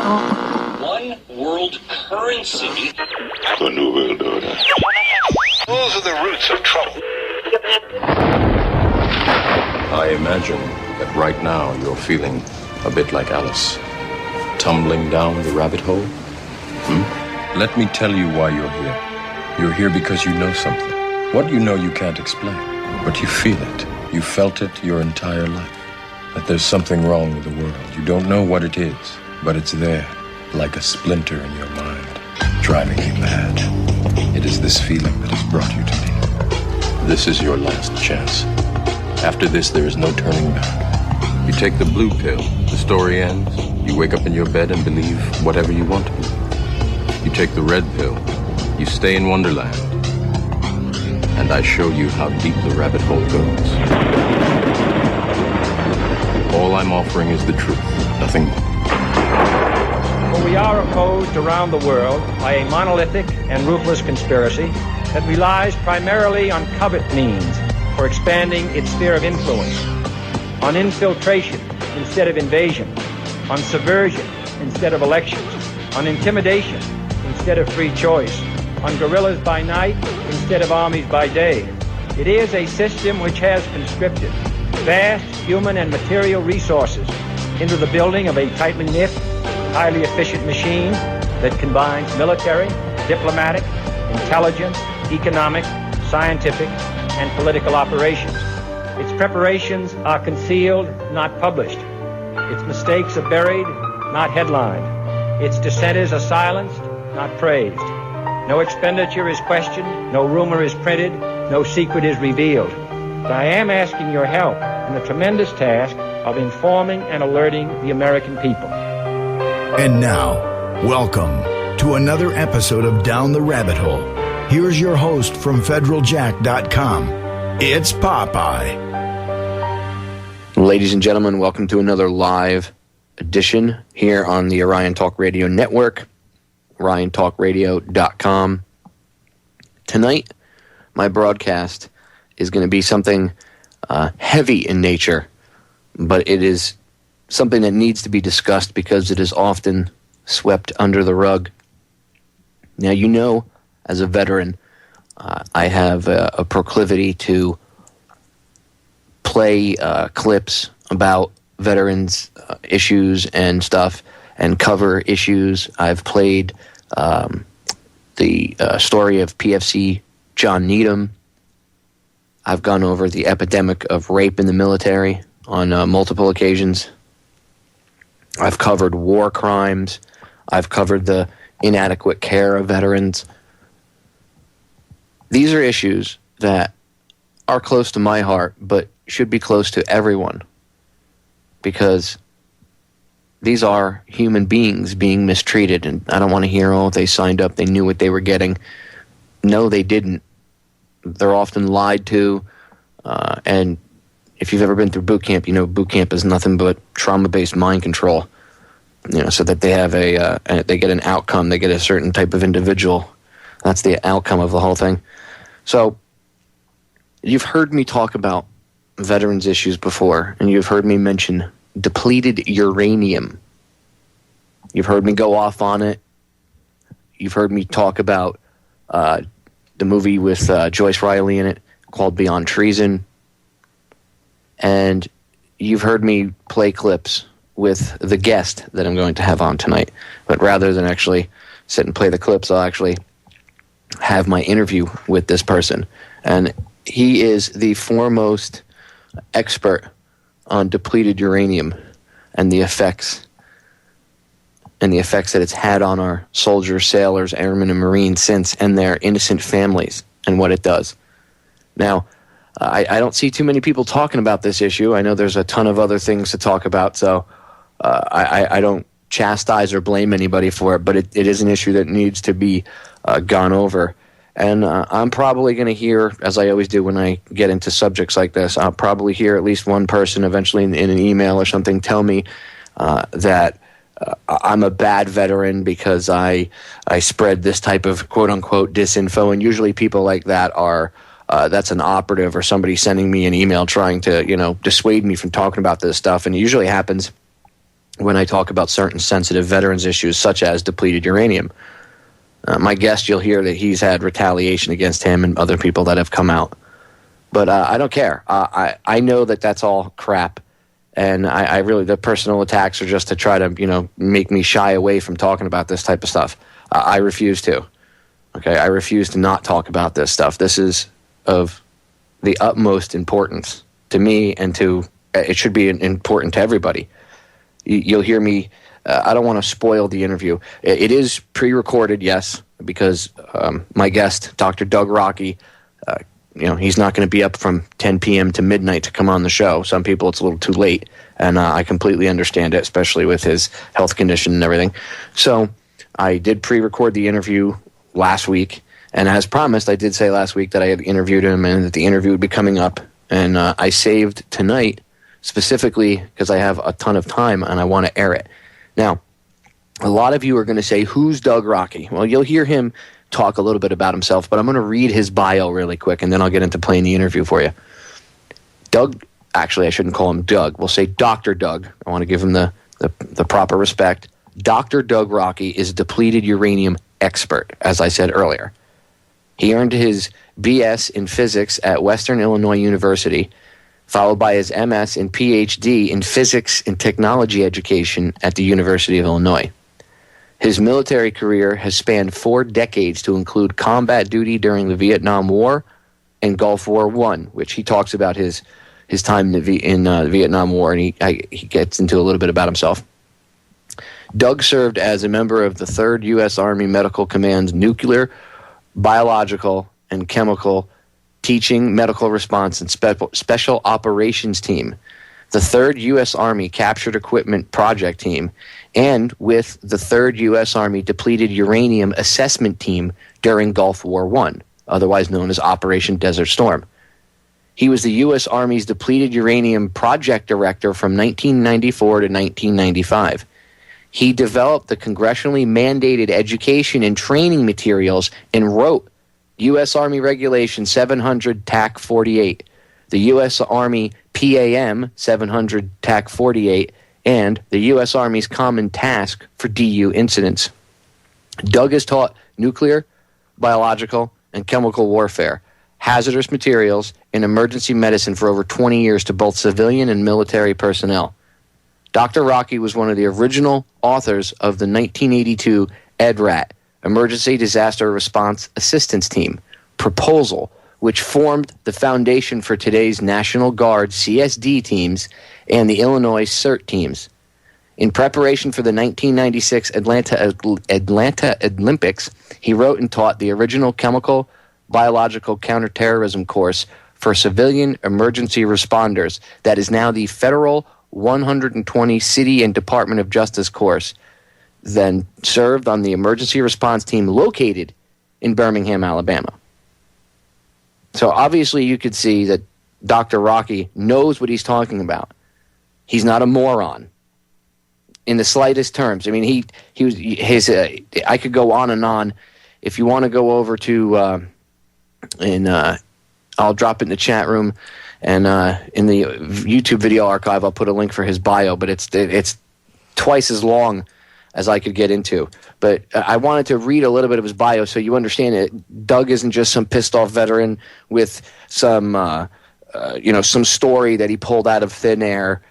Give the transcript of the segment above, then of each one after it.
One world currency. The New World Order. Those are the roots of trouble. I imagine that right now you're feeling a bit like Alice, tumbling down the rabbit hole. Let me tell you why you're here. You're here because you know something. What you know you can't explain, but you feel it. You felt it your entire life. That there's something wrong with the world. You don't know what it is, but it's there, like a splinter in your mind, driving you mad. It is this feeling that has brought you to me. This is your last chance. After this, there is no turning back. You take the blue pill, the story ends. You wake up in your bed and believe whatever you want to believe. You take the red pill, you stay in Wonderland, and I show you how deep the rabbit hole goes. All I'm offering is the truth, nothing more. For we are opposed around the world by a monolithic and ruthless conspiracy that relies primarily on covert means for expanding its sphere of influence, on infiltration instead of invasion, on subversion instead of elections, on intimidation instead of free choice, on guerrillas by night instead of armies by day. It is a system which has conscripted vast human and material resources into the building of a tightly knit, highly efficient machine that combines military, diplomatic, intelligence, economic, scientific, and political operations. Its preparations are concealed, not published. Its mistakes are buried, not headlined. Its dissenters are silenced, not praised. No expenditure is questioned, no rumor is printed, no secret is revealed. But I am asking your help in the tremendous task of informing and alerting the American people. And now, welcome to another episode of Down the Rabbit Hole. Here's your host from federaljack.com. It's Popeye. Ladies and gentlemen, welcome to another live edition here on the Orion Talk Radio Network, oriontalkradio.com. Tonight, my broadcast is going to be something heavy in nature, but it is something that needs to be discussed because it is often swept under the rug. Now, you know, as a veteran, I have a proclivity to play clips about veterans' issues and stuff and cover issues. I've played the story of PFC John Needham. I've gone over the epidemic of rape in the military on multiple occasions. I've covered war crimes. I've covered the inadequate care of veterans. These are issues that are close to my heart, but should be close to everyone, because these are human beings being mistreated, and I don't want to hear, oh, they signed up, they knew what they were getting. No, they didn't. They're often lied to, and if you've ever been through boot camp, you know boot camp is nothing but trauma-based mind control. You know, so that they have they get an outcome, they get a certain type of individual. That's the outcome of the whole thing. So, you've heard me talk about veterans issues before, and you've heard me mention depleted uranium. You've heard me go off on it. You've heard me talk about the movie with Joyce Riley in it called Beyond Treason. And you've heard me play clips with the guest that I'm going to have on tonight. But rather than actually sit and play the clips, I'll actually have my interview with this person. And he is the foremost expert on depleted uranium and the effects that it's had on our soldiers, sailors, airmen, and Marines since, and their innocent families, and what it does. Now, I don't see too many people talking about this issue. I know there's a ton of other things to talk about, so I don't chastise or blame anybody for it, but it is an issue that needs to be gone over. And I'm probably going to hear, as I always do when I get into subjects like this, I'll probably hear at least one person eventually in an email or something tell me that I'm a bad veteran because I spread this type of quote-unquote disinfo. And usually people like that are that's an operative or somebody sending me an email trying to, dissuade me from talking about this stuff. And it usually happens when I talk about certain sensitive veterans issues, such as depleted uranium. My guest, you'll hear that he's had retaliation against him and other people that have come out. But I don't care. I know that that's all crap. And I really, the personal attacks are just to try to, make me shy away from talking about this type of stuff. I refuse to. Okay, I refuse to not talk about this stuff. This is of the utmost importance to me, and it should be important to everybody. You'll hear me. I don't want to spoil the interview. It is pre-recorded, yes, because my guest, Dr. Doug Rokke, he's not going to be up from 10 p.m. to midnight to come on the show. Some people, it's a little too late, and I completely understand it, especially with his health condition and everything. So I did pre-record the interview last week, and as promised, I did say last week that I had interviewed him and that the interview would be coming up, and I saved tonight specifically because I have a ton of time and I want to air it. Now, a lot of you are going to say, who's Doug Rokke? Well, you'll hear him talk a little bit about himself, but I'm going to read his bio really quick, and then I'll get into playing the interview for you. Doug, actually, I shouldn't call him Doug. We'll say Dr. Doug. I want to give him the proper respect. Dr. Doug Rokke is a depleted uranium expert, as I said earlier. He earned his BS in physics at Western Illinois University, followed by his MS and PhD in physics and technology education at the University of Illinois. His military career has spanned 4 decades to include combat duty during the Vietnam War and Gulf War I, which he talks about his time in the Vietnam War, and he gets into a little bit about himself. Doug served as a member of the 3rd U.S. Army Medical Command's Nuclear, Biological, and Chemical Teaching, Medical Response, and Special Operations Team, the 3rd U.S. Army Captured Equipment Project Team, and with the 3rd U.S. Army Depleted Uranium Assessment Team during Gulf War I, otherwise known as Operation Desert Storm. He was the U.S. Army's Depleted Uranium Project Director from 1994 to 1995. He developed the congressionally mandated education and training materials and wrote U.S. Army Regulation 700 TAC 48, the U.S. Army PAM 700 TAC 48, and the U.S. Army's Common Task for DU incidents. Doug has taught nuclear, biological, and chemical warfare, hazardous materials, and emergency medicine for over 20 years to both civilian and military personnel. Dr. Rokke was one of the original authors of the 1982 EDRAT, Emergency Disaster Response Assistance Team, proposal, which formed the foundation for today's National Guard CSD teams and the Illinois CERT teams. In preparation for the 1996 Atlanta Olympics, he wrote and taught the original Chemical Biological Counterterrorism course for civilian emergency responders that is now the Federal 120 City and Department of Justice course, then served on the emergency response team located in Birmingham, Alabama. So obviously you could see that Dr. Rokke knows what he's talking about. He's not a moron in the slightest terms. I mean, I could go on and on. If you want to go over to, I'll drop it in the chat room, and in the YouTube video archive, I'll put a link for his bio, but it's twice as long as I could get into. But I wanted to read a little bit of his bio so you understand it. Doug isn't just some pissed off veteran with some story that he pulled out of thin air.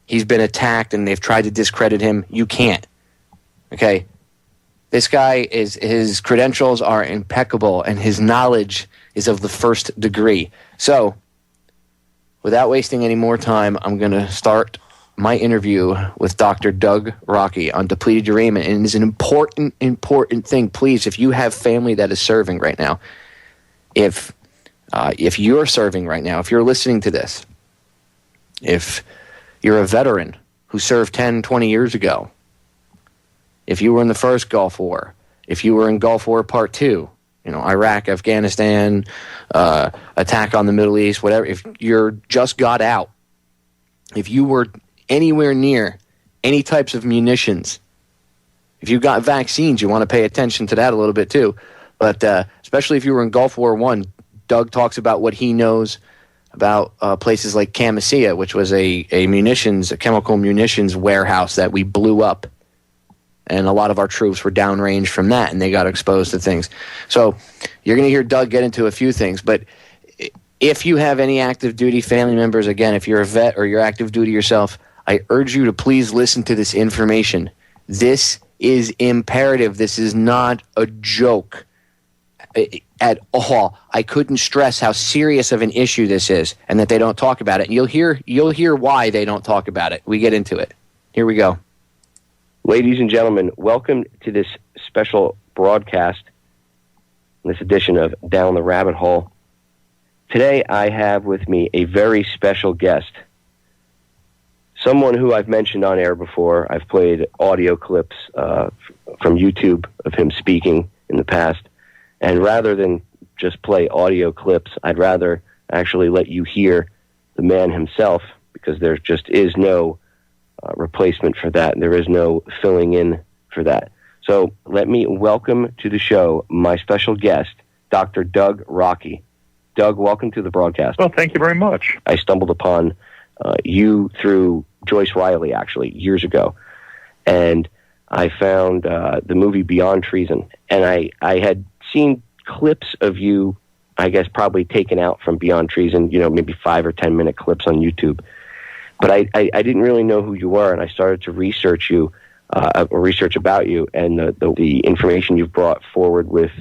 He's been attacked and they've tried to discredit him. You can't. Okay? This guy, his credentials are impeccable and his knowledge is of the first degree. So, without wasting any more time, I'm going to start my interview with Dr. Doug Rokke on depleted uranium, and it is an important thing. Please, if you have family that is serving right now, if you're serving right now, if you're listening to this, if you're a veteran who served 10, 20 years ago, if you were in the first Gulf War, if you were in Gulf War Part 2, Iraq, Afghanistan, attack on the Middle East, whatever, if you're just got out, if you were anywhere near any types of munitions, if you got vaccines, you want to pay attention to that a little bit too. But especially if you were in Gulf War I, Doug talks about what he knows. about places like Camisea, which was a chemical munitions warehouse that we blew up. And a lot of our troops were downrange from that, and they got exposed to things. So you're going to hear Doug get into a few things, but if you have any active duty family members, again, if you're a vet or you're active duty yourself, I urge you to please listen to this information. This is imperative. This is not a joke at all. I couldn't stress how serious of an issue this is, and that they don't talk about it. And you'll hear why they don't talk about it. We get into it. Here we go. Ladies and gentlemen, welcome to this special broadcast, this edition of Down the Rabbit Hole. Today I have with me a very special guest, someone who I've mentioned on air before. I've played audio clips from YouTube of him speaking in the past, and rather than just play audio clips, I'd rather actually let you hear the man himself, because there just is no replacement for that. There is no filling in for that. So let me welcome to the show my special guest, Dr. Doug Rokke. Doug, welcome to the broadcast. Well, thank you very much. I stumbled upon you through Joyce Riley, actually, years ago. And I found the movie Beyond Treason. And I had seen clips of you, I guess probably taken out from Beyond Treason, maybe 5 or 10 minute clips on YouTube. But I didn't really know who you were, and I started to research you, or research about you, and the information you've brought forward with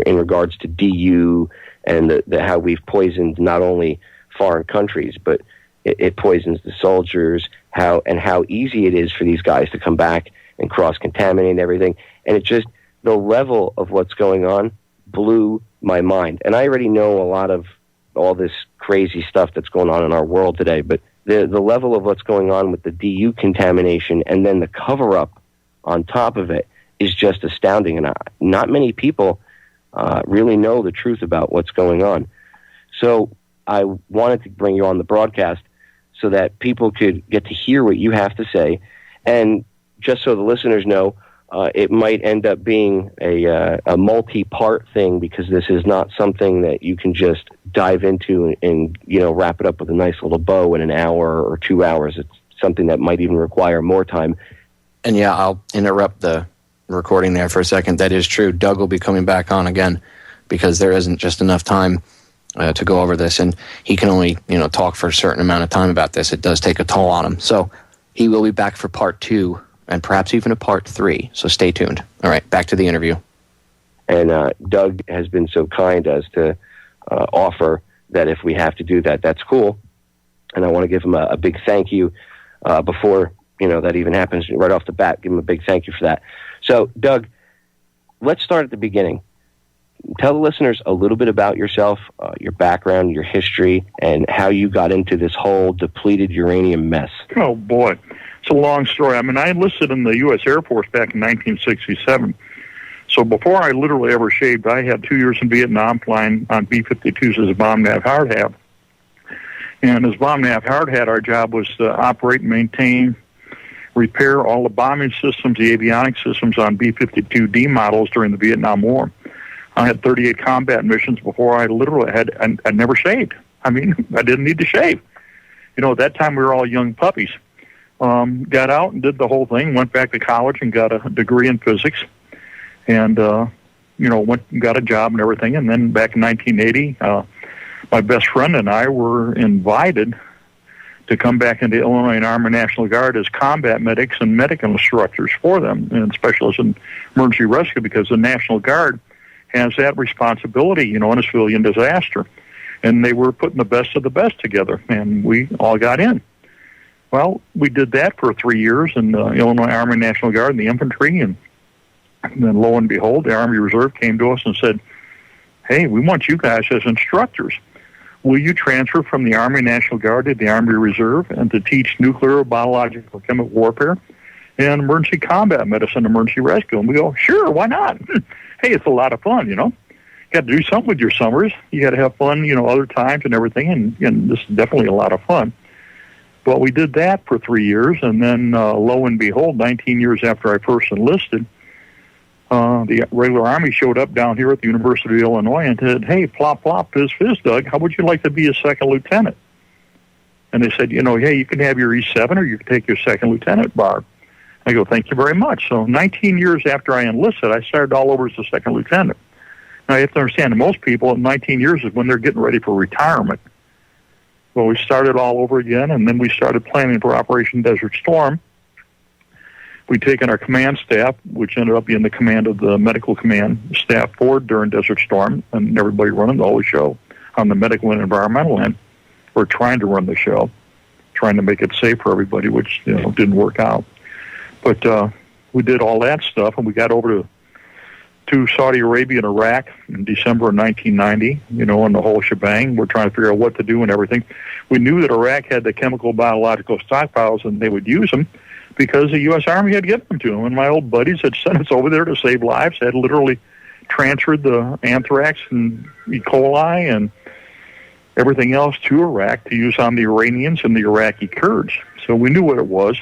in regards to DU and the how we've poisoned not only foreign countries, but it poisons the soldiers, how easy it is for these guys to come back and cross-contaminate everything. And it just, the level of what's going on blew my mind. And I already know a lot of all this crazy stuff that's going on in our world today, but the level of what's going on with the DU contamination and then the cover-up on top of it is just astounding. And not many people really know the truth about what's going on. So I wanted to bring you on the broadcast so that people could get to hear what you have to say. And just so the listeners know, it might end up being a multi-part thing, because this is not something that you can just dive into and wrap it up with a nice little bow in an hour or 2 hours. It's something that might even require more time. And yeah, I'll interrupt the recording there for a second. That is true. Doug will be coming back on again, because there isn't just enough time to go over this, and he can only talk for a certain amount of time about this. It does take a toll on him. So he will be back for part 2. And perhaps even a part 3, so stay tuned. All right, back to the interview. And Doug has been so kind as to offer that if we have to do that, that's cool. And I want to give him a big thank you before that even happens right off the bat. Give him a big thank you for that. So, Doug, let's start at the beginning. Tell the listeners a little bit about yourself, your background, your history, and how you got into this whole depleted uranium mess. Oh, boy. It's a long story. I mean, I enlisted in the U.S. Air Force back in 1967. So before I literally ever shaved, I had 2 years in Vietnam flying on B-52s as a bomb nav hard hat. And as bomb nav hard hat, our job was to operate and maintain, repair all the bombing systems, the avionics systems on B-52D models during the Vietnam War. I had 38 combat missions before I literally I never shaved. I mean, I didn't need to shave. At that time we were all young puppies. Got out and did the whole thing, went back to college and got a degree in physics, and, went and got a job and everything. And then back in 1980, my best friend and I were invited to come back into Illinois Army National Guard as combat medics and medical instructors for them, and specialists in emergency rescue, because the National Guard has that responsibility, in a civilian disaster. And they were putting the best of the best together, and we all got in. Well, we did that for 3 years in the Illinois Army National Guard and the infantry, and then lo and behold, the Army Reserve came to us and said, hey, we want you guys as instructors. Will you transfer from the Army National Guard to the Army Reserve and to teach nuclear, biological, chemical warfare and emergency combat medicine, emergency rescue? And we go, sure, why not? Hey, it's a lot of fun, You got to do something with your summers. You got to have fun, other times and everything, and this is definitely a lot of fun. Well, we did that for 3 years, and then lo and behold, 19 years after I first enlisted, the regular Army showed up down here at the University of Illinois and said, "Hey, plop, plop, fizz, fizz, Doug, how would you like to be a second lieutenant?" And they said, hey, you can have your E7 or you can take your second lieutenant bar. I go, thank you very much. So 19 years after I enlisted, I started all over as a second lieutenant. Now, you have to understand, most people, 19 years is when they're getting ready for retirement. Well, we started all over again, and then we started planning for Operation Desert Storm. We'd taken our command staff, which ended up being the command of the medical command staff forward during Desert Storm, and everybody running the whole show on the medical and environmental end. We're trying to run the show, trying to make it safe for everybody, which didn't work out. But we did all that stuff, and we got over to Saudi Arabia and Iraq in December of 1990, and the whole shebang. We're trying to figure out what to do and everything. We knew that Iraq had the chemical biological stockpiles, and they would use them because the U.S. Army had given them to them. And my old buddies had sent us over there to save lives, had literally transferred the anthrax and E. coli and everything else to Iraq to use on the Iranians and the Iraqi Kurds. So we knew what it was.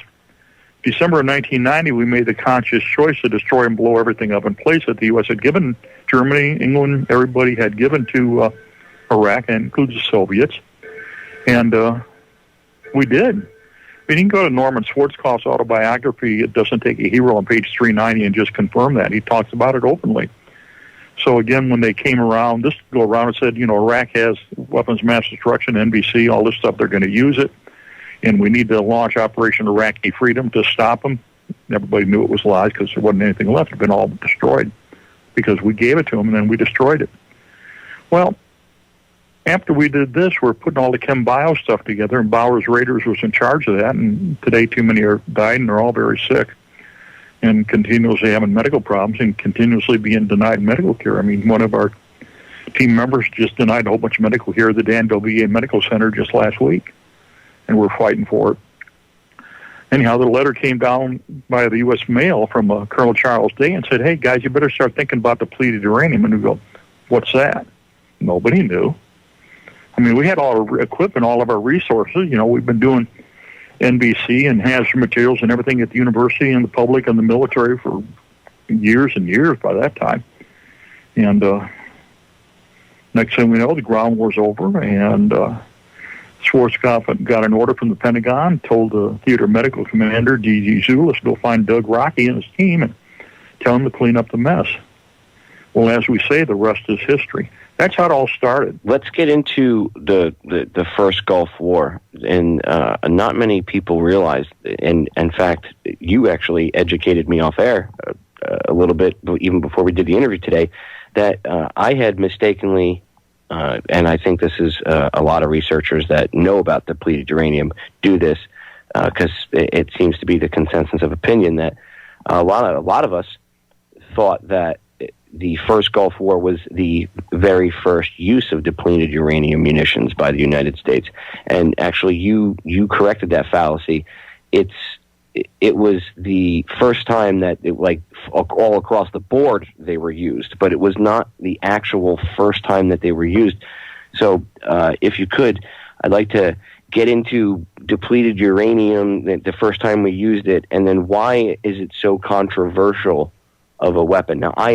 December of 1990, we made the conscious choice to destroy and blow everything up in place that the U.S. had given Germany, England, everybody had given to Iraq, and includes the Soviets. And we did. You can go to Norman Schwarzkopf's autobiography, It Doesn't Take a Hero, on page 390, and just confirm that. He talks about it openly. So again, when they came around, this go around and said, Iraq has weapons of mass destruction, NBC, all this stuff, they're going to use it, and we need to launch Operation Iraqi Freedom to stop them. Everybody knew it was lies because there wasn't anything left. It had been all destroyed because we gave it to them and then we destroyed it. Well, after we did this, we're putting all the chem bio stuff together, and Bowers Raiders was in charge of that, and today too many are died and they're all very sick and continuously having medical problems and continuously being denied medical care. I mean, one of our team members just denied a whole bunch of medical care at the Danville VA Medical Center just last week, and we're fighting for it. Anyhow, the letter came down by the U.S. mail from Colonel Charles Day and said, "Hey, guys, you better start thinking about depleted uranium." And we go, "What's that?" Nobody knew. I mean, we had all our equipment, all of our resources. We've been doing NBC and hazard materials and everything at the university and the public and the military for years and years by that time. And next thing we know, the ground war's over, and Schwarzkopf got an order from the Pentagon, told the theater medical commander, D.G. Zulis, to go find Doug Rokke and his team and tell him to clean up the mess. Well, as we say, the rest is history. That's how it all started. Let's get into the first Gulf War. And not many people realize, and in fact, you actually educated me off air a little bit, even before we did the interview today, that I had mistakenly, and I think this is a lot of researchers that know about depleted uranium do this, because it seems to be the consensus of opinion that a lot of us thought that the first Gulf War was the very first use of depleted uranium munitions by the United States. And actually, you corrected that fallacy. It was the first time that, all across the board, they were used, but it was not the actual first time that they were used. So if you could, I'd like to get into depleted uranium, the first time we used it, and then why is it so controversial of a weapon. Now, I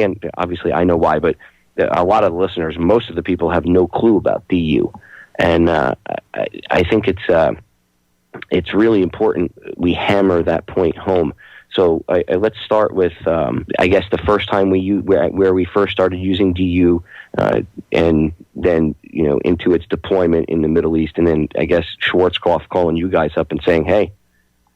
know why, but a lot of the listeners, most of the people have no clue about DU, and I think it's really important we hammer that point home. So let's start with, I guess, the first time where we first started using DU, and then into its deployment in the Middle East, and then I guess Schwarzkopf calling you guys up and saying, "Hey,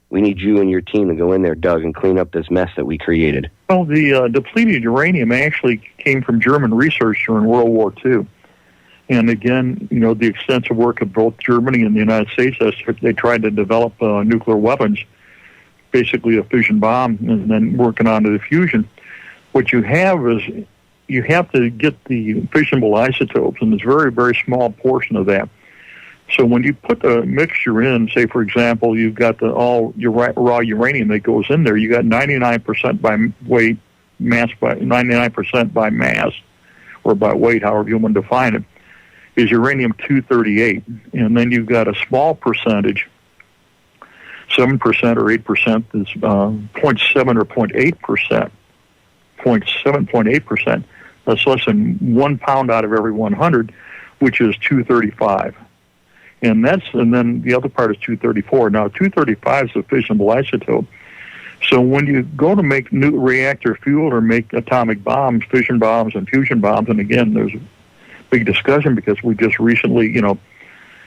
we need you and your team to go in there, Doug, and clean up this mess that we created." Well, the depleted uranium actually came from German research during World War II. And again, the extensive work of both Germany and the United States, as they tried to develop nuclear weapons, basically a fission bomb, and then working on to the fusion. What you have is you have to get the fissionable isotopes, and there's a very, very small portion of that. So when you put the mixture in, say, for example, you've got all your raw uranium that goes in there, you got 99% by weight, 99% by mass, or by weight, however you want to define it, is uranium-238. And then you've got a small percentage, 7% or 8%, is 0.7 or 0.8%. 0.8%. That's less than 1 pound out of every 100, which is 235. And then the other part is 234. Now, 235 is a fissionable isotope. So when you go to make new reactor fuel or make atomic bombs, fission bombs and fusion bombs, and again, there's a big discussion because we just recently,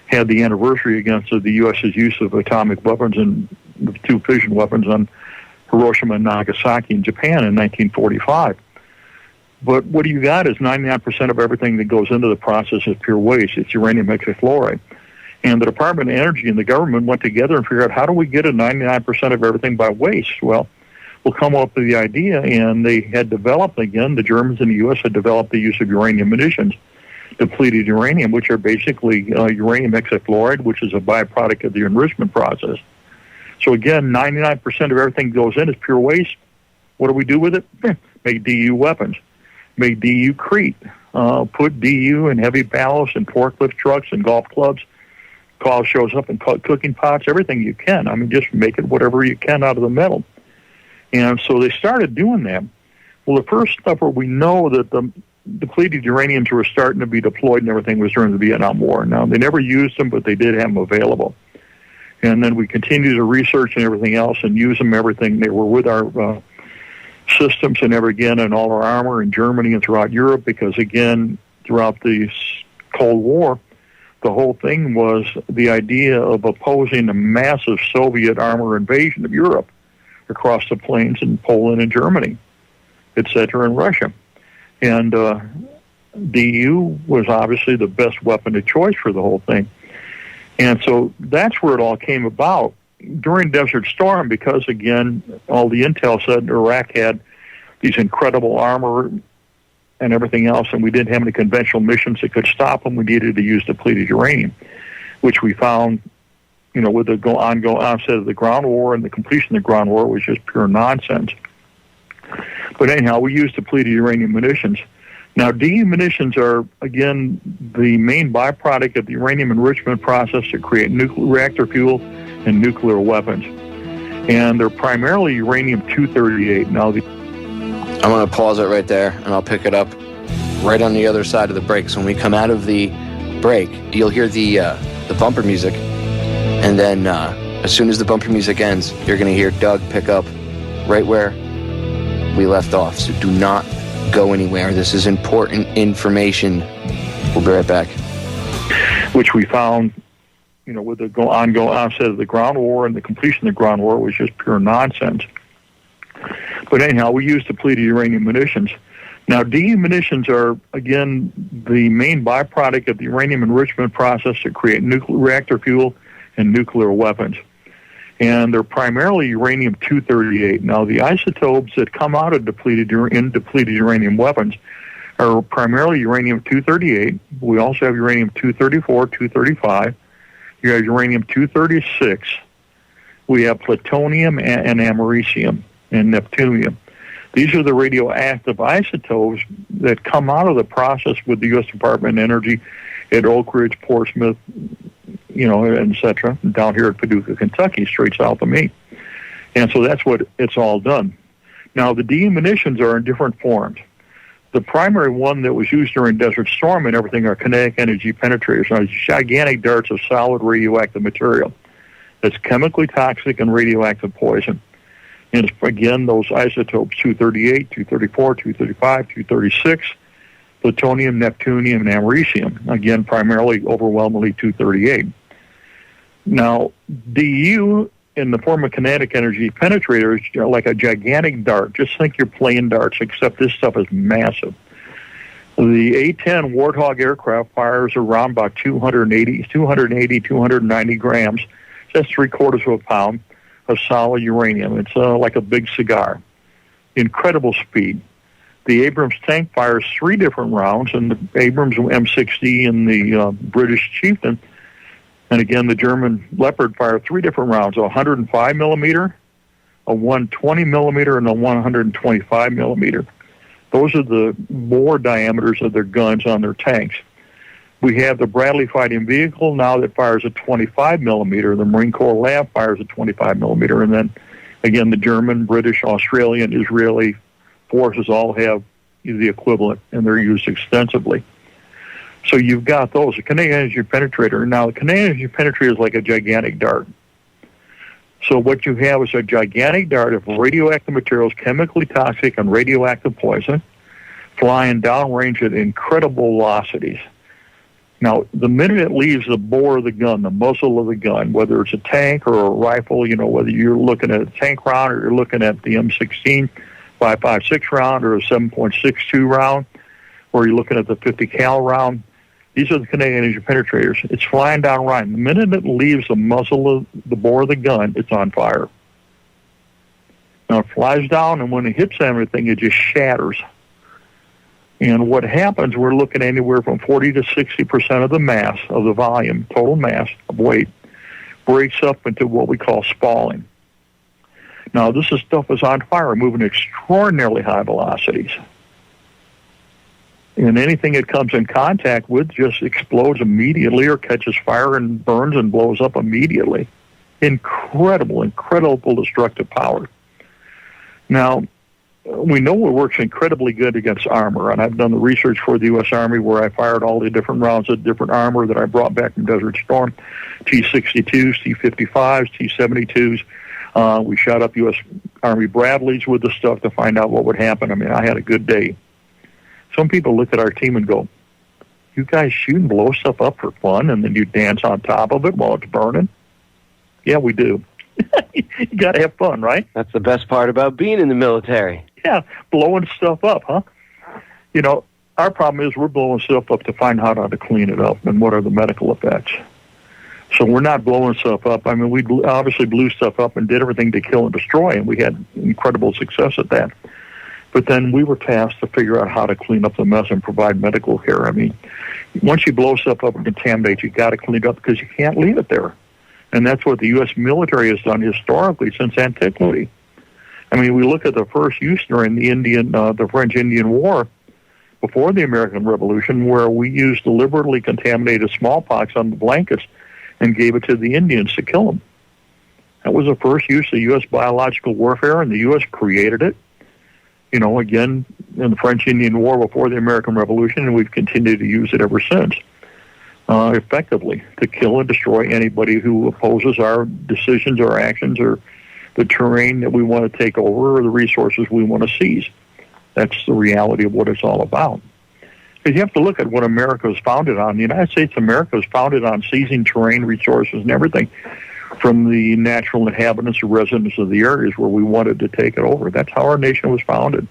had the anniversary against the U.S.'s use of atomic weapons and the 2 fission weapons on Hiroshima and Nagasaki in Japan in 1945. But what you got is 99% of everything that goes into the process is pure waste. It's uranium hexafluoride. And the Department of Energy and the government went together and figured out, how do we get a 99% of everything by waste? Well, we'll come up with the idea, and they had developed, again, the Germans and the U.S. had developed the use of uranium munitions, depleted uranium, which are basically uranium hexafluoride, which is a byproduct of the enrichment process. So again, 99% of everything goes in is pure waste. What do we do with it? Make DU weapons. Make DU crete. Put DU in heavy ballasts and forklift trucks and golf clubs. Call shows up in cooking pots, everything you can. I mean, just make it whatever you can out of the metal. And so they started doing that. Well, the first stuff where we know that the depleted uraniums were starting to be deployed and everything was during the Vietnam War. Now, they never used them, but they did have them available. And then we continued to research and everything else and use them, everything. They were with our systems and again in all our armor in Germany and throughout Europe because, again, throughout the Cold War, the whole thing was the idea of opposing a massive Soviet armor invasion of Europe across the plains in Poland and Germany, etc., and Russia. And DU was obviously the best weapon of choice for the whole thing. And so that's where it all came about. During Desert Storm, because, again, all the intel said Iraq had these incredible armor and everything else, and we didn't have any conventional missions that could stop them, we needed to use depleted uranium, which we found, with the onset of the ground war and the completion of the ground war was just pure nonsense. But anyhow, we used depleted uranium munitions. Now, DU munitions are, again, the main byproduct of the uranium enrichment process to create nuclear reactor fuel and nuclear weapons. And they're primarily uranium-238. Now, I'm going to pause it right there, and I'll pick it up right on the other side of the break. So when we come out of the break, you'll hear the bumper music, and then as soon as the bumper music ends, you're going to hear Doug pick up right where we left off. So do not go anywhere. This is important information. We'll be right back. Which we found, with the onset of the ground war and the completion of the ground war was just pure nonsense. But anyhow, we use depleted uranium munitions. Now, DU munitions are, again, the main byproduct of the uranium enrichment process to create nuclear reactor fuel and nuclear weapons. And they're primarily uranium-238. Now, the isotopes that come out of depleted uranium weapons are primarily uranium-238. We also have uranium-234, 235. You have uranium-236. We have plutonium and americium and neptunium. These are the radioactive isotopes that come out of the process with the U.S. Department of Energy at Oak Ridge, Portsmouth, et cetera, down here at Paducah, Kentucky, straight south of me. And so that's what it's all done. Now, the DU munitions are in different forms. The primary one that was used during Desert Storm and everything are kinetic energy penetrators. Now, gigantic darts of solid radioactive material that's chemically toxic and radioactive poison. And it's, again, those isotopes 238, 234, 235, 236, plutonium, neptunium, and americium. Again, primarily, overwhelmingly 238. Now, DU in the form of kinetic energy penetrators are like a gigantic dart. Just think you're playing darts, except this stuff is massive. The A-10 Warthog aircraft fires around about 290 grams. That's 3/4 of a pound of solid uranium. It's like a big cigar. Incredible speed. The Abrams tank fires 3 different rounds, and the Abrams M60 and the British Chieftain, and again the German Leopard fire 3 different rounds, a 105 millimeter, a 120 millimeter, and a 125 millimeter. Those are the bore diameters of their guns on their tanks. We have the Bradley fighting vehicle now that fires a 25 millimeter. The Marine Corps Lab fires a 25 millimeter. And then, again, the German, British, Australian, Israeli forces all have the equivalent, and they're used extensively. So you've got those. The kinetic energy penetrator. Now, the kinetic energy penetrator is like a gigantic dart. So what you have is a gigantic dart of radioactive materials, chemically toxic and radioactive poison, flying downrange at incredible velocities. Now, the minute it leaves the bore of the gun, the muzzle of the gun, whether it's a tank or a rifle, whether you're looking at a tank round or you're looking at the M16 5.56 round or a 7.62 round, or you're looking at the 50 cal round, these are the kinetic energy penetrators. It's flying down right. The minute it leaves the muzzle of the bore of the gun, it's on fire. Now, it flies down, and when it hits everything, it just shatters. And what happens, we're looking anywhere from 40 to 60% of the mass, of the volume, total mass of weight, breaks up into what we call spalling. Now, this stuff is on fire, moving at extraordinarily high velocities. And anything it comes in contact with just explodes immediately or catches fire and burns and blows up immediately. Incredible destructive power. Now, we know it works incredibly good against armor, and I've done the research for the U.S. Army where I fired all the different rounds of different armor that I brought back from Desert Storm, T-62s, T-55s, T-72s. We shot up U.S. Army Bradleys with the stuff to find out what would happen. I mean, I had a good day. Some people look at our team and go, you guys shoot and blow stuff up for fun, and then you dance on top of it while it's burning? Yeah, we do. You got to have fun, right? That's the best part about being in the military. Yeah, blowing stuff up, huh? Our problem is we're blowing stuff up to find out how to clean it up and what are the medical effects. So we're not blowing stuff up. I mean, we obviously blew stuff up and did everything to kill and destroy, and we had incredible success at that. But then we were tasked to figure out how to clean up the mess and provide medical care. I mean, once you blow stuff up and contaminate, you got to clean it up because you can't leave it there. And that's what the U.S. military has done historically since antiquity. I mean, we look at the first use during the French-Indian War before the American Revolution, where we used deliberately contaminated smallpox on the blankets and gave it to the Indians to kill them. That was the first use of U.S. biological warfare, and the U.S. created it. Again, in the French-Indian War before the American Revolution, and we've continued to use it ever since, effectively, to kill and destroy anybody who opposes our decisions or actions or the terrain that we want to take over or the resources we want to seize. That's the reality of what it's all about. Because you have to look at what America was founded on. The United States of America was founded on seizing terrain, resources, and everything from the natural inhabitants or residents of the areas where we wanted to take it over. That's how our nation was founded.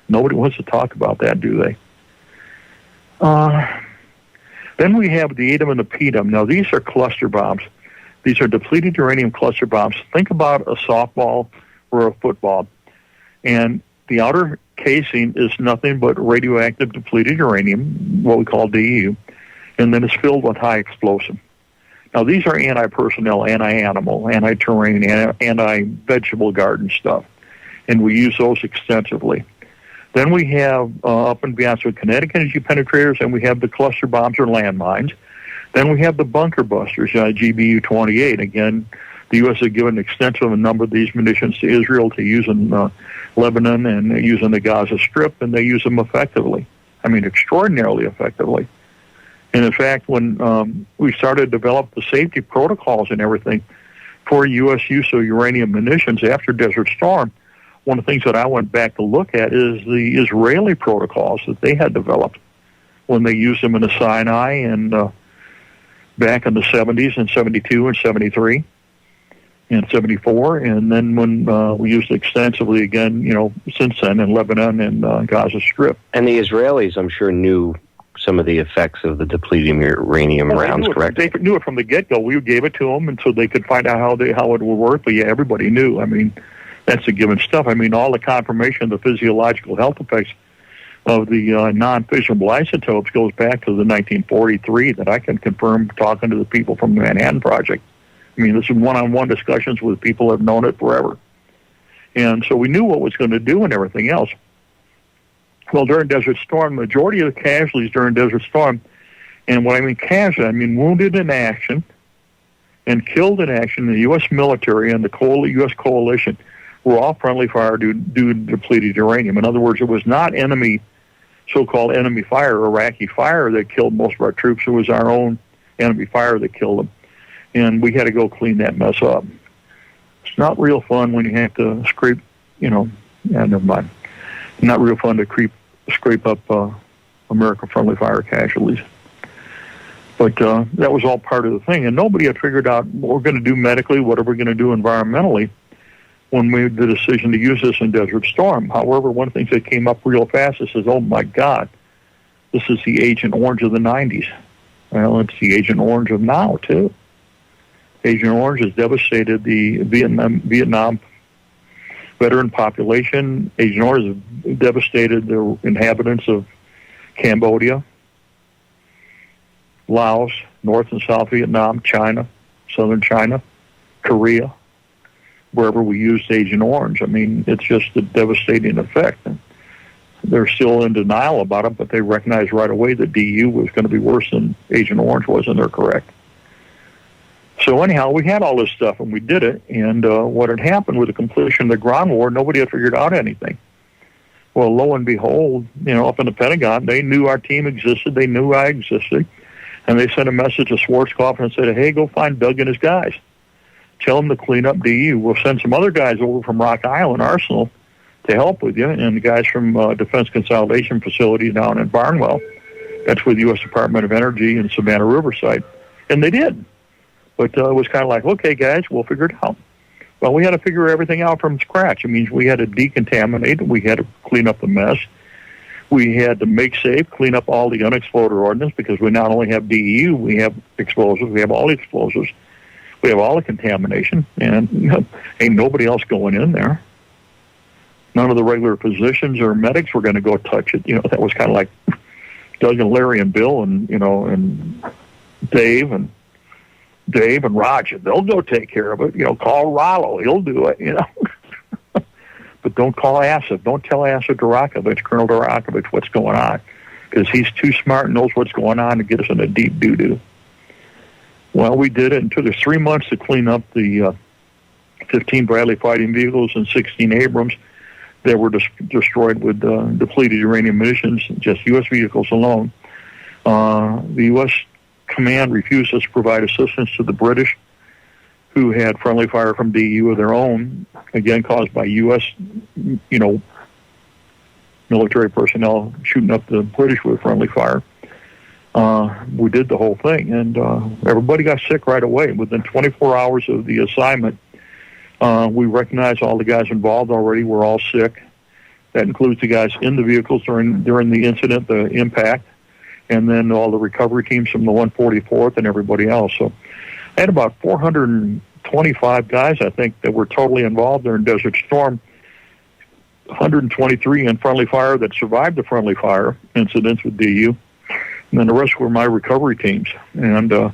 Nobody wants to talk about that, do they? Then we have the ATOM and the PTOM. Now, these are cluster bombs. These are depleted uranium cluster bombs. Think about a softball or a football. And the outer casing is nothing but radioactive depleted uranium, what we call DU, and then it's filled with high explosive. Now, these are anti-personnel, anti-animal, anti-terrain, anti-vegetable garden stuff, and we use those extensively. Then we have, up and beyond, so kinetic energy penetrators, and we have the cluster bombs or landmines. Then we have the bunker busters, GBU-28. Again, the U.S. has given an extensive number of these munitions to Israel to use in Lebanon and use in the Gaza Strip, and they use them effectively. I mean, extraordinarily effectively. And in fact, when we started to develop the safety protocols and everything for U.S. use of uranium munitions after Desert Storm, one of the things that I went back to look at is the Israeli protocols that they had developed when they used them in the Sinai and back in the 70s and 72 and 73 and 74. And then when we used it extensively again, since then in Lebanon and Gaza Strip. And the Israelis, I'm sure, knew some of the effects of the depleted uranium rounds, correct? They knew it from the get-go. We gave it to them, and so they could find out how it would work. But yeah, everybody knew. I mean, that's a given stuff. I mean, all the confirmation of the physiological health effects of the non-fissionable isotopes goes back to the 1943 that I can confirm talking to the people from the Manhattan Project. I mean, this is one-on-one discussions with people who have known it forever. And so we knew what it was going to do and everything else. Well, during Desert Storm, the majority of the casualties during Desert Storm, and when I mean casualty, I mean wounded in action and killed in action in the U.S. military and the U.S. coalition were all friendly fire due to depleted uranium. In other words, it was not so-called enemy fire, Iraqi fire, that killed most of our troops. It was our own enemy fire that killed them. And we had to go clean that mess up. It's not real fun when you have to scrape, never mind. Not real fun to scrape up American friendly fire casualties. But that was all part of the thing. And nobody had figured out what we're going to do medically, what are we going to do environmentally when we made the decision to use this in Desert Storm. However, one of the things that came up real fast is, oh my God, this is the Agent Orange of the 90s. Well, it's the Agent Orange of now, too. Agent Orange has devastated the Vietnam veteran population. Agent Orange has devastated the inhabitants of Cambodia, Laos, North and South Vietnam, China, Southern China, Korea, wherever we used Agent Orange. I mean, it's just a devastating effect. And they're still in denial about it, but they recognized right away that DU was going to be worse than Agent Orange was, and they're correct. So anyhow, we had all this stuff, and we did it, and what had happened with the completion of the ground war, nobody had figured out anything. Well, lo and behold, up in the Pentagon, they knew our team existed, they knew I existed, and they sent a message to Schwarzkopf and said, hey, go find Doug and his guys. Tell them to clean up DU. We'll send some other guys over from Rock Island Arsenal to help with you, and the guys from Defense Consolidation Facility down in Barnwell. That's with the U.S. Department of Energy in Savannah Riverside. And they did. But it was kind of like, okay, guys, we'll figure it out. Well, we had to figure everything out from scratch. It means we had to decontaminate. We had to clean up the mess. We had to make safe, clean up all the unexploded ordnance, because we not only have DEU, we have explosives, we have all the explosives, we have all the contamination, and ain't nobody else going in there. None of the regular physicians or medics were going to go touch it. That was kind of like Doug and Larry and Bill and, and Dave and Roger. They'll go take care of it. Call Rollo. He'll do it, But don't call Asif. Don't tell Asif Durakovich, Colonel Durakovich, what's going on, because he's too smart and knows what's going on to get us in a deep doo-doo. Well, we did it. It took us 3 months to clean up the 15 Bradley fighting vehicles and 16 Abrams that were destroyed with depleted uranium munitions, just U.S. vehicles alone. The U.S. command refused us to provide assistance to the British, who had friendly fire from DU of their own, again caused by U.S. Military personnel shooting up the British with friendly fire. We did the whole thing, and everybody got sick right away. Within 24 hours of the assignment, we recognized all the guys involved already were all sick. That includes the guys in the vehicles during the incident, the impact, and then all the recovery teams from the 144th and everybody else. So I had about 425 guys, I think, that were totally involved during Desert Storm. 123 in friendly fire that survived the friendly fire incidents with DU. And then the rest were my recovery teams. And to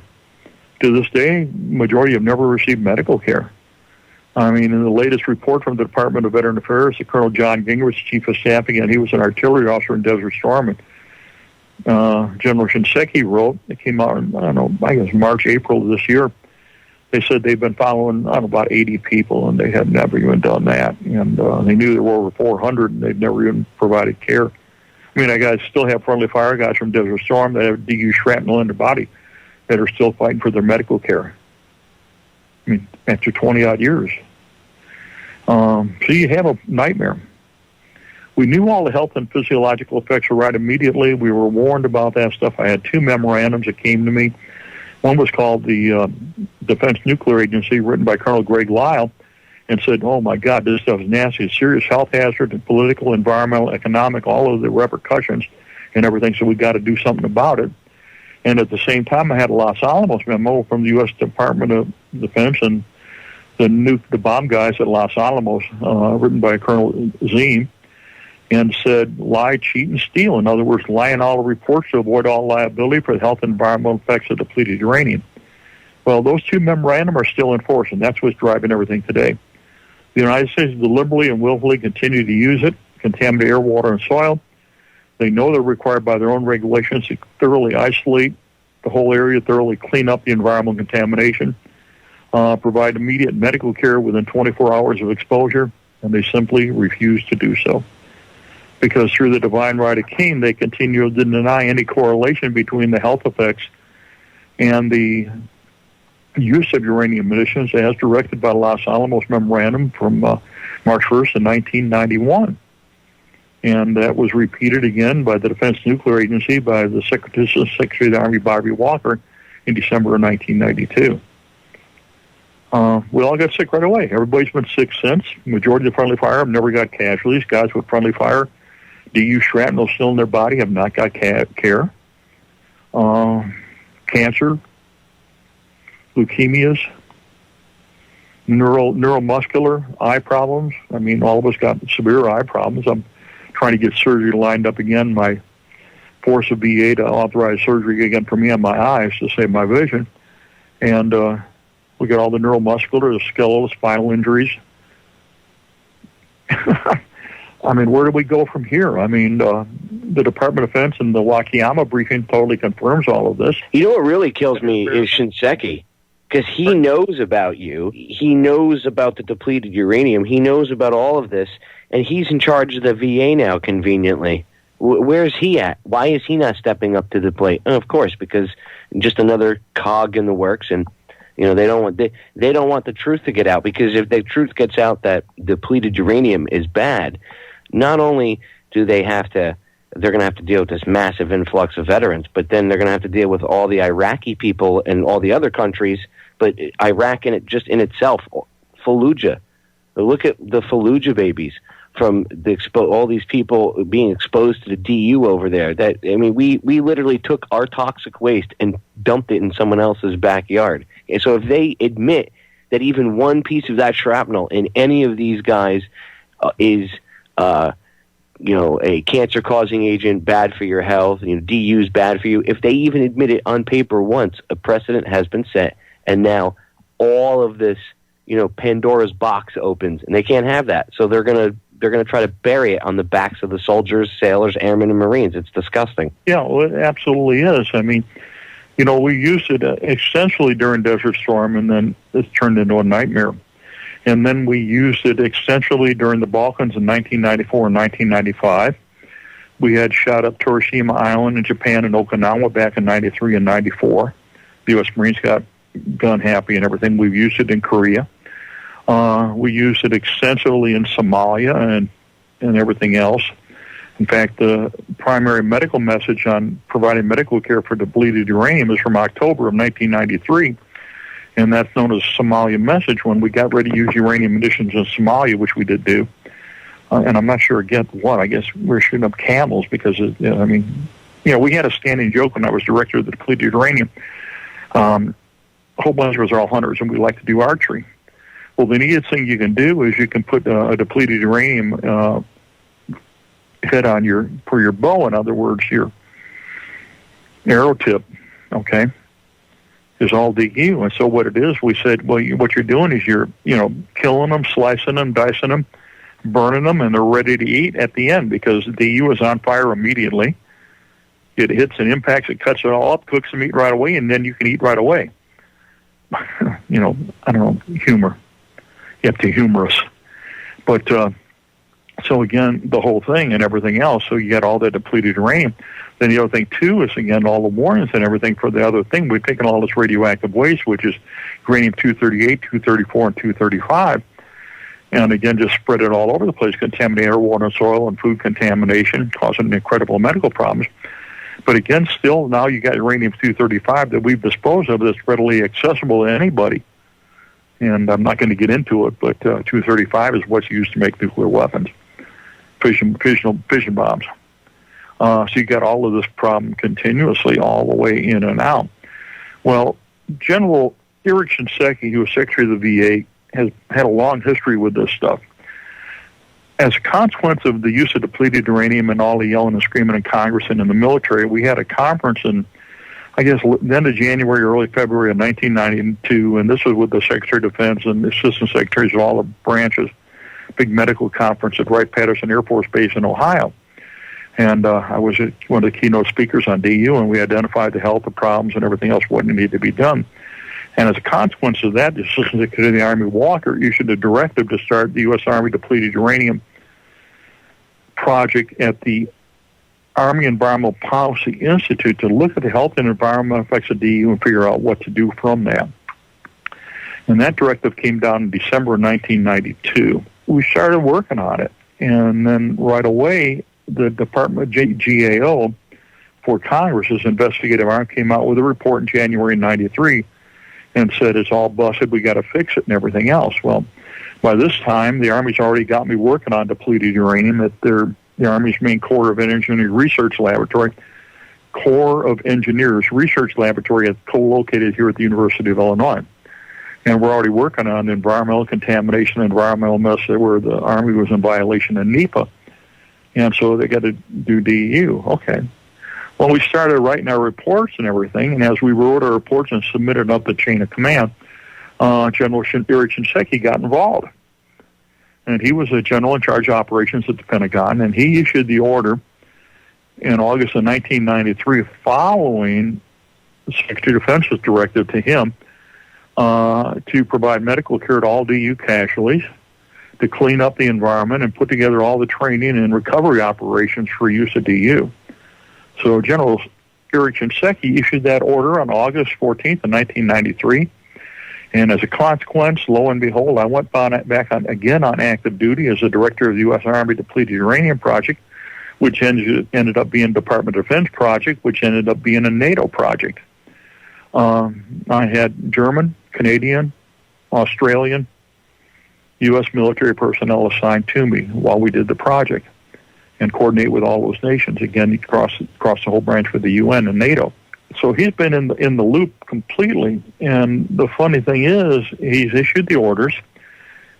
this day, majority have never received medical care. I mean, in the latest report from the Department of Veteran Affairs, the Colonel John Gingrich, Chief of Staff, again, he was an artillery officer in Desert Storm, and General Shinseki wrote, it came out in, I guess March, April of this year. They said they've been following about 80 people, and they had never even done that. And they knew there were over 400, and they'd never even provided care. I mean, I guys still have friendly fire guys from Desert Storm that have DU shrapnel in their body that are still fighting for their medical care. I mean, after 20-odd years. So you have a nightmare. We knew all the health and physiological effects were right immediately. We were warned about that stuff. I had 2 memorandums that came to me. One was called the Defense Nuclear Agency, written by Colonel Greg Lyle, and said, oh, my God, this stuff is nasty. It's serious health hazard and political, environmental, economic, all of the repercussions and everything, so we got to do something about it. And at the same time, I had a Los Alamos memo from the U.S. Department of Defense and the bomb guys at Los Alamos, written by Colonel Ziem, and said, lie, cheat, and steal. In other words, lie in all the reports to avoid all liability for the health and environmental effects of depleted uranium. Well, those 2 memorandum are still in force, and that's what's driving everything today. The United States deliberately and willfully continue to use it, contaminate air, water, and soil. They know they're required by their own regulations to thoroughly isolate the whole area, thoroughly clean up the environmental contamination, provide immediate medical care within 24 hours of exposure, and they simply refuse to do so. Because through the divine right of Cain, they continue to deny any correlation between the health effects and the use of uranium munitions as directed by the Los Alamos Memorandum from March 1st of 1991. And that was repeated again by the Defense Nuclear Agency by the Secretary of the Army, Bobby Walker, in December of 1992. We all got sick right away. Everybody's been sick since. Majority of the friendly fire have never got casualties. Guys with friendly fire, DU shrapnel still in their body, have not got care. Cancer, leukemias, neuromuscular eye problems. I mean, all of us got severe eye problems. I'm trying to get surgery lined up again. My force of VA to authorize surgery again for me on my eyes to save my vision. And we got all the neuromuscular, the skeletal, spinal injuries. I mean, where do we go from here? I mean, the Department of Defense and the Wakayama briefing totally confirms all of this. You know what really kills me is Shinseki, because he knows about you. He knows about the depleted uranium. He knows about all of this, and he's in charge of the VA now, conveniently. Where's he at? Why is he not stepping up to the plate? And of course, because just another cog in the works, and you know they don't want the truth to get out, because if the truth gets out that depleted uranium is bad, not only do they're going to have to deal with this massive influx of veterans, but then they're going to have to deal with all the Iraqi people and all the other countries. But Iraq in itself, Fallujah. Look at the Fallujah babies from all these people being exposed to the DU over there. We literally took our toxic waste and dumped it in someone else's backyard. And so if they admit that even one piece of that shrapnel in any of these guys is a cancer-causing agent, bad for your health, DU is bad for you. If they even admit it on paper once, a precedent has been set, and now all of this, Pandora's box opens, and they can't have that. So they're gonna try to bury it on the backs of the soldiers, sailors, airmen, and Marines. It's disgusting. Yeah, well, it absolutely is. I mean, we used it extensively during Desert Storm, and then it's turned into a nightmare. And then we used it extensively during the Balkans in 1994 and 1995. We had shot up Hiroshima Island in Japan and Okinawa back in 93 and 94. The U.S. Marines got gun happy and everything. We've used it in Korea. We used it extensively in Somalia and everything else. In fact, the primary medical message on providing medical care for depleted uranium is from October of 1993. And that's known as Somalia message, when we got ready to use uranium munitions in Somalia, which we did do. And I'm not sure against what. I guess we're shooting up camels because, we had a standing joke when I was director of the depleted uranium. A whole bunch of us are all hunters, and we like to do archery. Well, the neatest thing you can do is you can put a depleted uranium head on for your bow. In other words, your arrow tip, okay, is all DU. And so what it is, we said, well, what you're doing is you're, killing them, slicing them, dicing them, burning them, and they're ready to eat at the end, because DU is on fire immediately. It hits and impacts, it cuts it all up, cooks the meat right away, and then you can eat right away. I don't know, humor. You have to humor us. But, so again, the whole thing and everything else, so you get all that depleted uranium. Then the other thing, too, is, again, all the warnings and everything for the other thing. We've taken all this radioactive waste, which is uranium-238, 234, and 235, and, again, just spread it all over the place, contaminate air, water, and soil, and food contamination, causing incredible medical problems. But, again, still, now you got uranium-235 that we've disposed of that's readily accessible to anybody. And I'm not going to get into it, but 235 is what's used to make nuclear weapons, fission bombs. So you got all of this problem continuously all the way in and out. Well, General Eric Shinseki, who was Secretary of the VA, has had a long history with this stuff. As a consequence of the use of depleted uranium and all the yelling and screaming in Congress and in the military, we had a conference in, I guess, the end of January, early February of 1992, and this was with the Secretary of Defense and the Assistant Secretaries of all the branches, big medical conference at Wright-Patterson Air Force Base in Ohio. And I was one of the keynote speakers on DU, and we identified the health, the problems, and everything else, what needed to be done. And as a consequence of that, the Assistant Secretary of the Army, Walker, issued a directive to start the U.S. Army Depleted Uranium project at the Army Environmental Policy Institute to look at the health and environmental effects of DU and figure out what to do from that. And that directive came down in December of 1992. We started working on it. And then right away, the Department of GAO for Congress's investigative arm came out with a report in January 93 and said, it's all busted, we got to fix it and everything else. Well, by this time, the Army's already got me working on depleted uranium at the Army's main Corps of Engineers Research Laboratory. Corps of Engineers Research Laboratory is co-located here at the University of Illinois. And we're already working on environmental contamination, environmental mess where the Army was in violation of NEPA. And so they got to do DEU. Okay. Well, we started writing our reports and everything, and as we wrote our reports and submitted up the chain of command, General Eric Shinseki got involved. And he was the general in charge of operations at the Pentagon, and he issued the order in August of 1993 following the Secretary of Defense's directive to him to provide medical care to all DU casualties, to clean up the environment, and put together all the training and recovery operations for use of DU. So General Eric Shinseki issued that order on August 14th of 1993. And as a consequence, lo and behold, I went back on active duty as the director of the U.S. Army Depleted Uranium Project, which ended up being Department of Defense project, which ended up being a NATO project. I had German, Canadian, Australian, U.S. military personnel assigned to me while we did the project and coordinate with all those nations, again, across the whole branch with the UN and NATO. So he's been in the loop completely, and the funny thing is he's issued the orders.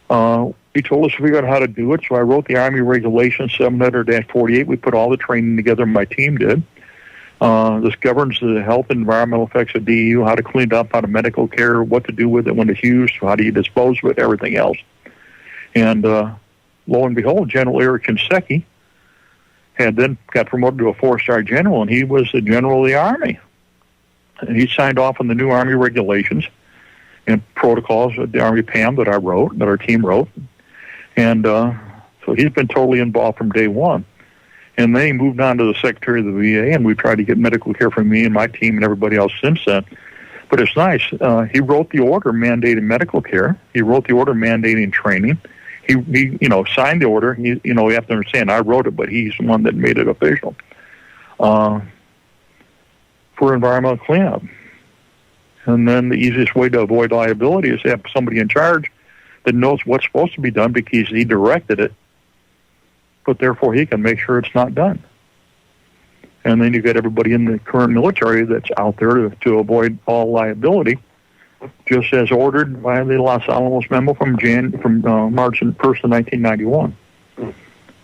He told us to figure out how to do it, so I wrote the Army Regulations 700-48. We put all the training together, my team did. This governs the health and environmental effects of DEU, how to clean it up, how to medical care, what to do with it when it's used, how do you dispose of it, everything else. And lo and behold, General Eric Shinseki had then got promoted to a 4-star general, and he was the general of the Army. And he signed off on the new Army regulations and protocols at the Army PAM that I wrote, that our team wrote. And so he's been totally involved from day one. And then he moved on to the Secretary of the VA, and we tried to get medical care for me and my team and everybody else since then. But it's nice. He wrote the order mandating medical care. He wrote the order mandating training. He signed the order. You have to understand, I wrote it, but he's the one that made it official for environmental cleanup. And then the easiest way to avoid liability is to have somebody in charge that knows what's supposed to be done because he directed it, but therefore he can make sure it's not done. And then you get everybody in the current military that's out there to avoid all liability, just as ordered by the Los Alamos memo from March 1st of 1991.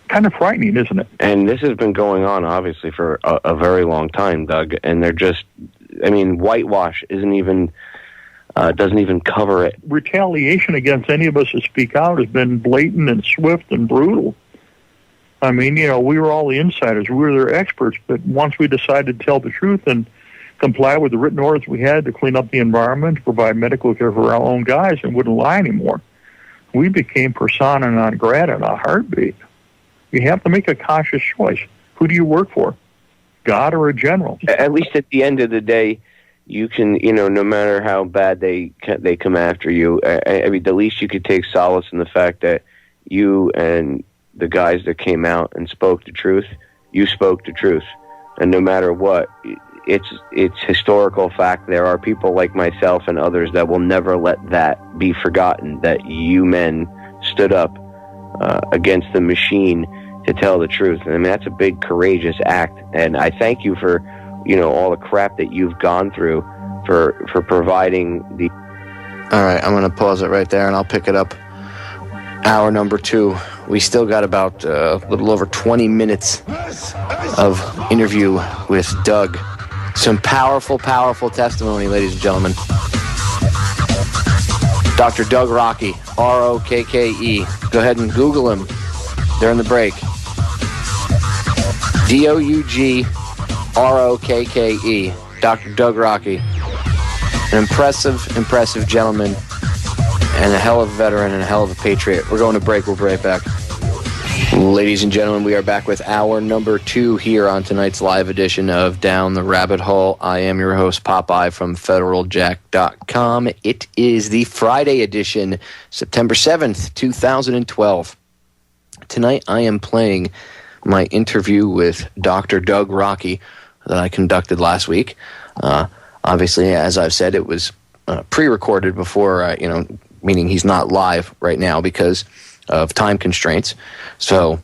Kind of frightening, isn't it? And this has been going on, obviously, for a very long time, Doug. And they're just, whitewash doesn't even cover it. Retaliation against any of us that speak out has been blatant and swift and brutal. We were all the insiders. We were their experts. But once we decided to tell the truth and comply with the written orders we had to clean up the environment, to provide medical care for our own guys, and wouldn't lie anymore, we became persona non grata in a heartbeat. You have to make a conscious choice. Who do you work for, God or a general? At least at the end of the day, you can, no matter how bad they come after you, the least you could take solace in the fact that you and the guys that came out and spoke the truth, you spoke the truth. And no matter what, it's historical fact. There are people like myself and others that will never let that be forgotten, that you men stood up against the machine to tell the truth. That's a big, courageous act. And I thank you for, all the crap that you've gone through for providing the... All right, I'm going to pause it right there, and I'll pick it up. Hour number 2. We still got about a little over 20 minutes of interview with Doug. Some powerful, powerful testimony, ladies and gentlemen. Dr. Doug Rokke, R-O-K-K-E. Go ahead and Google him during the break. D-O-U-G-R-O-K-K-E. Dr. Doug Rokke. An impressive gentleman, and a hell of a veteran and a hell of a patriot. We're going to break. We'll be right back. Ladies and gentlemen, we are back with hour number 2 here on tonight's live edition of Down the Rabbit Hole. I am your host, Popeye, from FederalJack.com. It is the Friday edition, September 7th, 2012. Tonight I am playing my interview with Dr. Doug Rokke that I conducted last week. Obviously, as I've said, it was pre-recorded before, meaning he's not live right now because of time constraints. So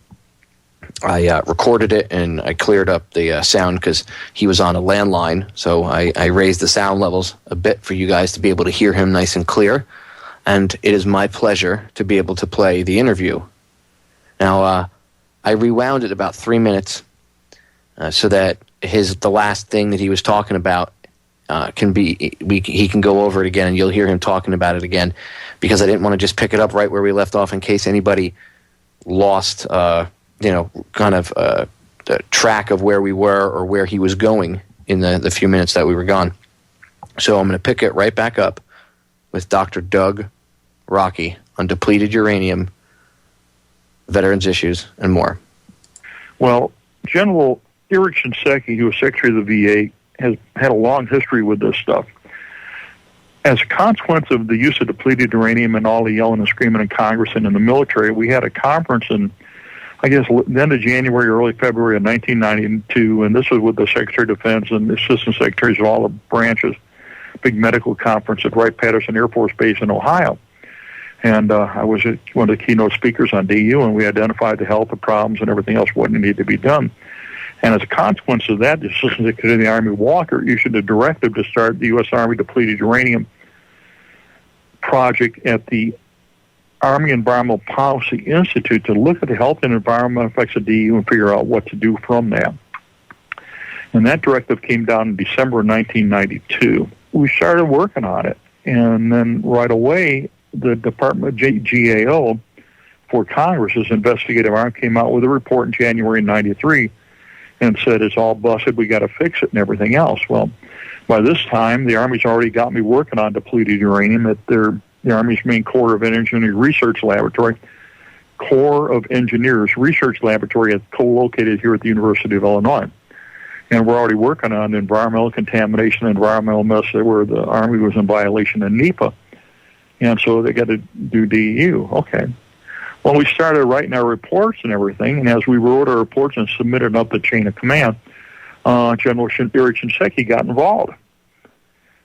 I recorded it and I cleared up the sound because he was on a landline. So I raised the sound levels a bit for you guys to be able to hear him nice and clear. And it is my pleasure to be able to play the interview. Now, I rewound it about 3 minutes so that the last thing that he was talking about he can go over it again, and you'll hear him talking about it again, because I didn't want to just pick it up right where we left off in case anybody lost, the track of where we were or where he was going in the few minutes that we were gone. So I'm going to pick it right back up with Dr. Doug Rokke on depleted uranium, veterans issues, and more. Well, General Erich Shinseki, who was Secretary of the VA, has had a long history with this stuff. As a consequence of the use of depleted uranium and all the yelling and screaming in Congress and in the military, we had a conference in, I guess, the end of January, early February of 1992, and this was with the Secretary of Defense and the Assistant Secretaries of all the branches, big medical conference at Wright-Patterson Air Force Base in Ohio. And I was one of the keynote speakers on DU, and we identified the health of problems and everything else what needed to be done. And as a consequence of that, the Assistant Secretary of the Army, Walker, issued a directive to start the U.S. Army Depleted Uranium project at the Army Environmental Policy Institute to look at the health and environmental effects of DU and figure out what to do from that. And that directive came down in December of 1992. We started working on it. And then right away, the Department of GAO for Congress's investigative arm came out with a report in January 93 and said, it's all busted, we got to fix it and everything else. Well, by this time, the Army's already got me working on depleted uranium at the Army's main Corps of Engineers Research Laboratory. Corps of Engineers Research Laboratory is co-located here at the University of Illinois. And we're already working on environmental contamination, environmental mess where the Army was in violation of NEPA. And so they got to do DEU. Okay. Well, we started writing our reports and everything, and as we wrote our reports and submitted up the chain of command, General Erich Shinseki got involved.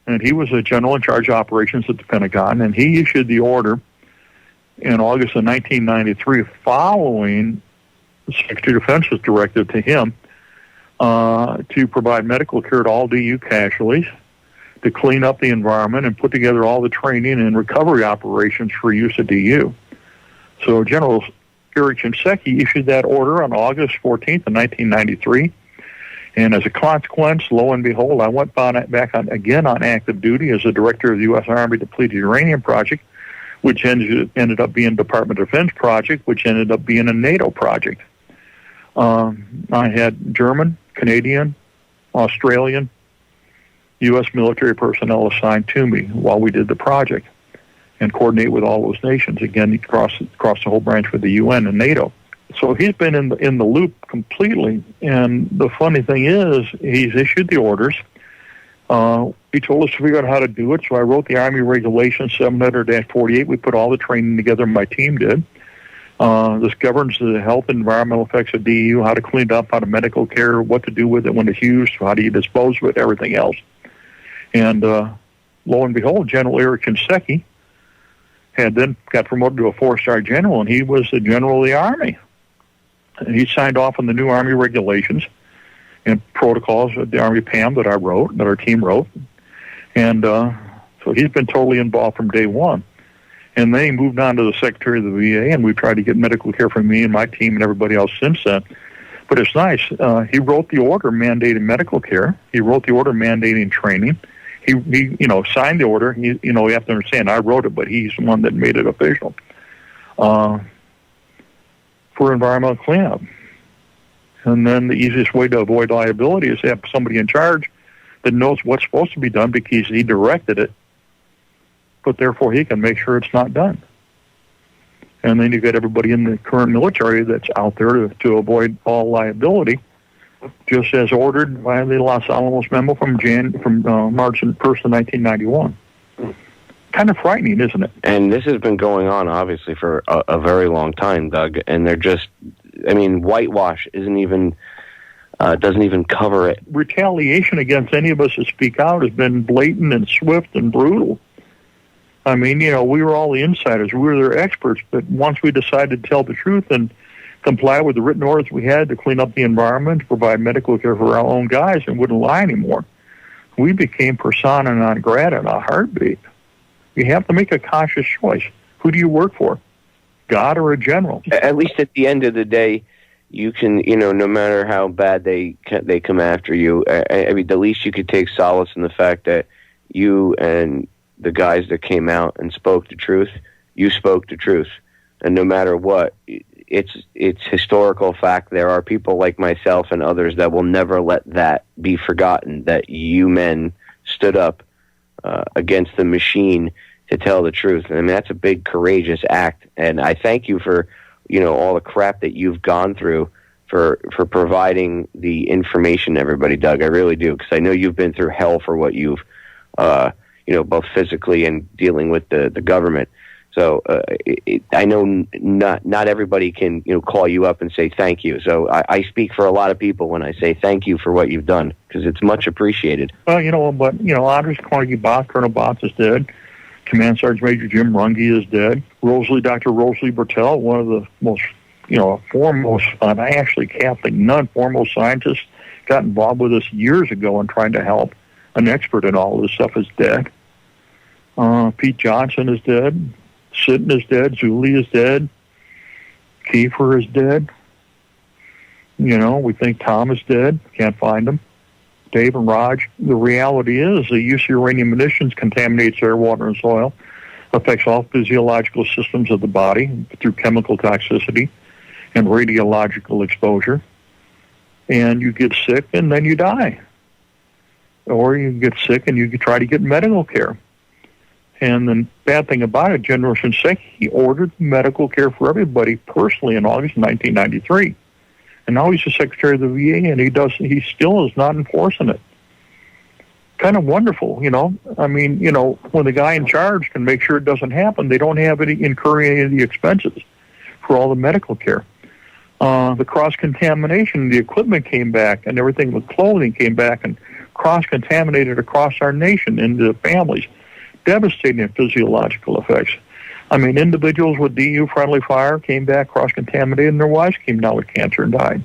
And he was a general in charge of operations at the Pentagon, and he issued the order in August of 1993 following the Secretary of Defense's directive to him to provide medical care to all DU casualties, to clean up the environment and put together all the training and recovery operations for use of DU. So General Erich Shinseki issued that order on August 14th of 1993. And as a consequence, lo and behold, I went back on active duty as the director of the U.S. Army Depleted Uranium Project, which ended up being Department of Defense project, which ended up being a NATO project. I had German, Canadian, Australian, U.S. military personnel assigned to me while we did the project and coordinate with all those nations, again, across the whole branch with the UN and NATO. So he's been in the loop completely, and the funny thing is he's issued the orders. He told us to figure out how to do it, so I wrote the Army Regulations 700-48. We put all the training together, my team did. This governs the health and environmental effects of DU, how to clean it up, how to medical care, what to do with it when it's used, how do you dispose of it, everything else. And lo and behold, General Erich Shinseki had then got promoted to a 4-star general, and he was the general of the Army. And he signed off on the new Army regulations and protocols of the Army PAM that I wrote, that our team wrote. And so he's been totally involved from day one. And then he moved on to the Secretary of the VA, and we tried to get medical care from me and my team and everybody else since then. But it's nice. He wrote the order mandating medical care. He wrote the order mandating training. He signed the order. You have to understand, I wrote it, but he's the one that made it official for environmental cleanup. And then the easiest way to avoid liability is to have somebody in charge that knows what's supposed to be done because he directed it, but therefore he can make sure it's not done. And then you get everybody in the current military that's out there to avoid all liability, just as ordered by the Los Alamos memo from March 1st of 1991. Kind of frightening, isn't it? And this has been going on, obviously, for a very long time, Doug. And they're just, whitewash doesn't even cover it. Retaliation against any of us that speak out has been blatant and swift and brutal. We were all the insiders. We were their experts. But once we decided to tell the truth and comply with the written orders we had to clean up the environment, to provide medical care for our own guys, and wouldn't lie anymore, we became persona non grata in a heartbeat. You have to make a conscious choice. Who do you work for? God or a general? At least at the end of the day, you can, no matter how bad they come after you, the least you could take solace in the fact that you and the guys that came out and spoke the truth, you spoke the truth. And no matter what, it's historical fact. There are people like myself and others that will never let that be forgotten, that you men stood up against the machine to tell the truth. That's a big, courageous act. And I thank you for, all the crap that you've gone through for providing the information to everybody, Doug. I really do, because I know you've been through hell for what you've, both physically and dealing with the government. So I know not everybody can, call you up and say thank you. So I speak for a lot of people when I say thank you for what you've done, because it's much appreciated. Andres Carnegie Bott, Colonel Bott is dead. Command Sergeant Major Jim Runge is dead. Dr. Rosalie Bertel, one of the most, foremost, actually Catholic nun, foremost scientists, got involved with us years ago and trying to help. An expert in all this stuff is dead. Pete Johnson is dead. Sitten is dead. Zuli is dead. Kiefer is dead. We think Tom is dead. Can't find him. Dave and Raj. The reality is the use of uranium munitions contaminates air, water, and soil, affects all physiological systems of the body through chemical toxicity and radiological exposure. And you get sick and then you die. Or you get sick and you try to get medical care. And the bad thing about it, General Shinseki ordered medical care for everybody personally in August 1993. And now he's the Secretary of the VA, and he still is not enforcing it. Kind of wonderful, when the guy in charge can make sure it doesn't happen, they don't have incur any of the expenses for all the medical care. The cross-contamination, the equipment came back, and everything with clothing came back and cross-contaminated across our nation into the families. Devastating physiological effects. Individuals with DU friendly fire came back cross-contaminated, and their wives came down with cancer and died.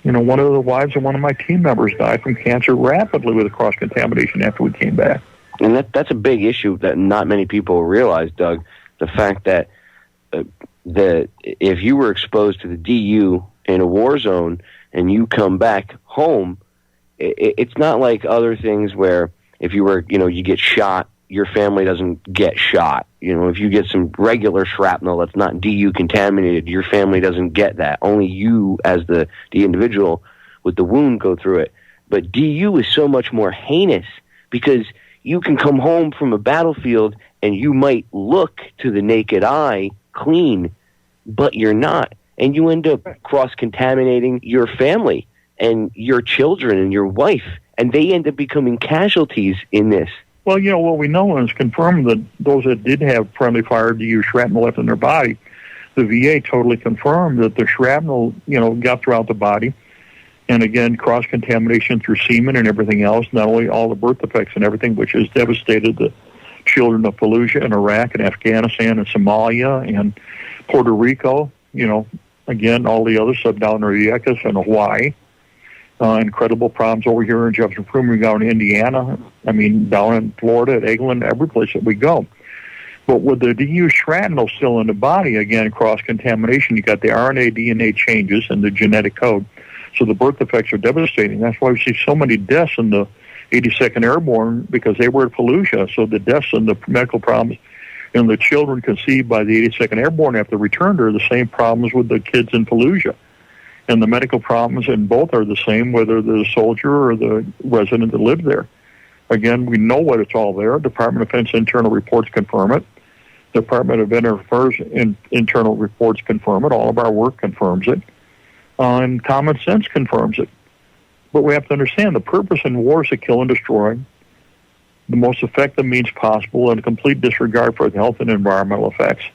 One of the wives of one of my team members died from cancer rapidly with a cross-contamination after we came back. And that's a big issue that not many people realize, Doug. The fact that if you were exposed to the DU in a war zone and you come back home, it's not like other things where if you were, you get shot, your family doesn't get shot. If you get some regular shrapnel that's not DU contaminated, your family doesn't get that. Only you, as the individual with the wound, go through it. But DU is so much more heinous because you can come home from a battlefield and you might look to the naked eye clean, but you're not. And you end up cross-contaminating your family and your children and your wife, and they end up becoming casualties in this. Well, what we know is confirmed that those that did have friendly fire DU shrapnel left in their body, the VA totally confirmed that the shrapnel, got throughout the body. And again, cross-contamination through semen and everything else, not only all the birth defects and everything, which has devastated the children of Fallujah and Iraq and Afghanistan and Somalia and Puerto Rico, again, all the other sub-Iekas and Hawaii. Incredible problems over here in Jefferson Proving Ground in Indiana. Down in Florida, at Eglin, every place that we go. But with the DU shrapnel still in the body, again, cross-contamination, you got the RNA, DNA changes in the genetic code. So the birth defects are devastating. That's why we see so many deaths in the 82nd Airborne, because they were at Fallujah. So the deaths and the medical problems and the children conceived by the 82nd Airborne after returned are the same problems with the kids in Fallujah. And the medical problems in both are the same, whether the soldier or the resident that lived there. Again, we know what it's all there. Department of Defense internal reports confirm it. Department of Veteran Affairs internal reports confirm it. All of our work confirms it. And common sense confirms it. But we have to understand the purpose in war is to kill and destroy the most effective means possible and a complete disregard for the health and environmental effects.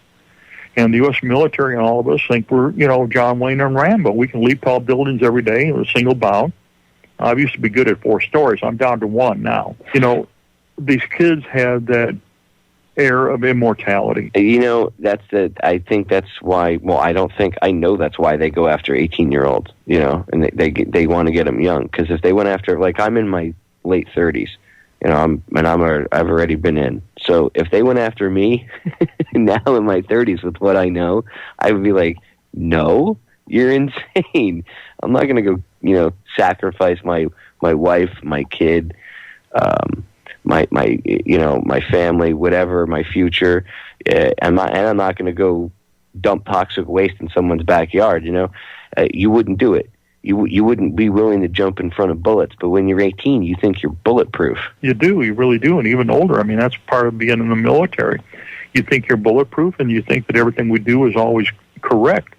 And the U.S. military and all of us think we're, John Wayne and Rambo. We can leap tall buildings every day in a single bound. I used to be good at 4 stories. I'm down to 1 now. These kids have that air of immortality. I think that's why, I know that's why they go after 18-year-olds, and they want to get them young. Because if they went after, I'm in my late 30s, I've already been in. So if they went after me now in my 30s with what I know, I would be like, no, you're insane. I'm not going to go, sacrifice my wife, my kid, my family, whatever, my future. I'm not going to go dump toxic waste in someone's backyard. You wouldn't do it. You wouldn't be willing to jump in front of bullets, but when you're 18, you think you're bulletproof. You do, you really do, and even older. I mean, that's part of being in the military. You think you're bulletproof, and you think that everything we do is always correct.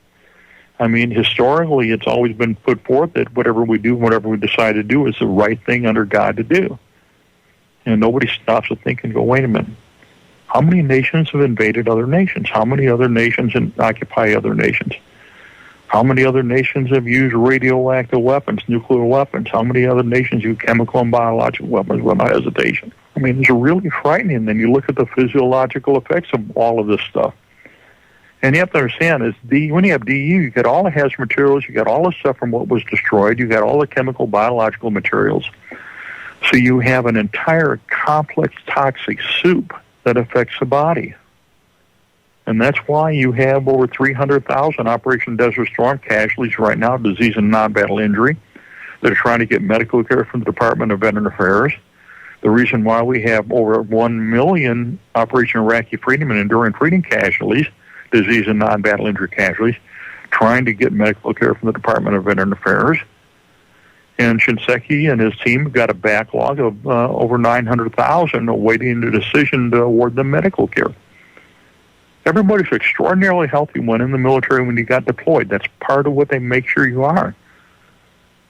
I mean, historically, it's always been put forth that whatever we do, whatever we decide to do is the right thing under God to do. And nobody stops to think and go, wait a minute, how many nations have invaded other nations? How many other nations occupy other nations? How many other nations have used radioactive weapons, nuclear weapons? How many other nations use chemical and biological weapons without hesitation? I mean, it's really frightening. Then you look at the physiological effects of all of this stuff. And you have to understand, when you have DU, you get all the hazardous materials, you got all the stuff from what was destroyed, you got all the chemical, biological materials. So you have an entire complex toxic soup that affects the body. And that's why you have over 300,000 Operation Desert Storm casualties right now, disease and non-battle injury. They're trying to get medical care from the Department of Veteran Affairs. The reason why we have over 1 million Operation Iraqi Freedom and Enduring Freedom casualties, disease and non-battle injury casualties, trying to get medical care from the Department of Veteran Affairs. And Shinseki and his team got a backlog of over 900,000 awaiting the decision to award them medical care. Everybody's extraordinarily healthy when in the military when you got deployed. That's part of what they make sure you are.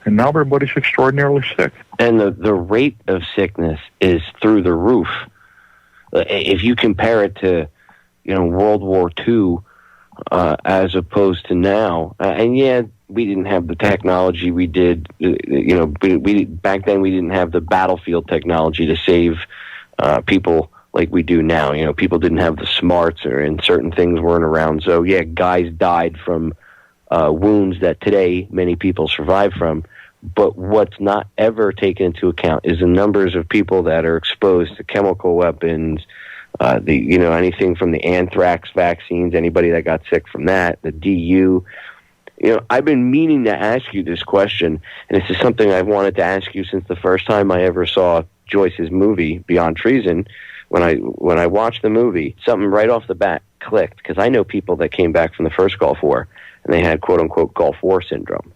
And now everybody's extraordinarily sick. And the rate of sickness is through the roof. If you compare it to, World War II as opposed to now, and yeah, we didn't have the technology we did. Back then we didn't have the battlefield technology to save people like we do now. People didn't have the smarts, and certain things weren't around. So yeah, guys died from wounds that today many people survive from. But what's not ever taken into account is the numbers of people that are exposed to chemical weapons, anything from the anthrax vaccines, anybody that got sick from that, the DU. I've been meaning to ask you this question, and this is something I've wanted to ask you since the first time I ever saw Joyce's movie, Beyond Treason. When I watched the movie, something right off the bat clicked, because I know people that came back from the first Gulf War, and they had quote-unquote Gulf War syndrome.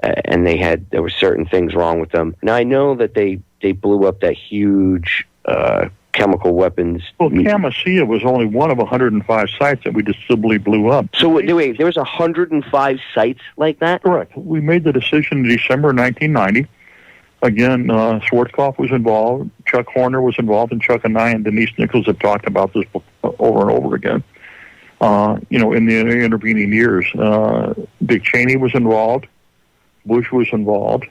And there were certain things wrong with them. Now, I know that they blew up that huge chemical weapons. Well, Camisea was only one of 105 sites that we just simply blew up. So wait, there was 105 sites like that? Correct. We made the decision in December 1990. Again, Schwarzkopf was involved, Chuck Horner was involved, and Chuck and I and Denise Nichols have talked about this over and over again. In the intervening years, Dick Cheney was involved, Bush was involved,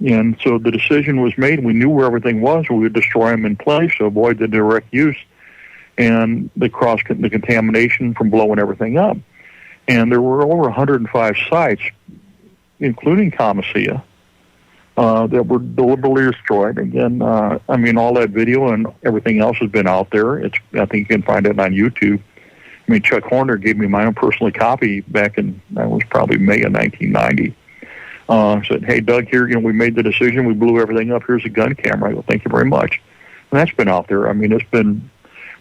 and so the decision was made. We knew where everything was. We would destroy them in place to avoid the direct use and the contamination from blowing everything up. And there were over 105 sites, including Camisea, that were deliberately destroyed. Again, all that video and everything else has been out there. I think you can find it on YouTube. Chuck Horner gave me my own personal copy back in, that was probably May of 1990. Said, hey, Doug, here, we made the decision. We blew everything up. Here's a gun camera. I go, thank you very much. And that's been out there. It's been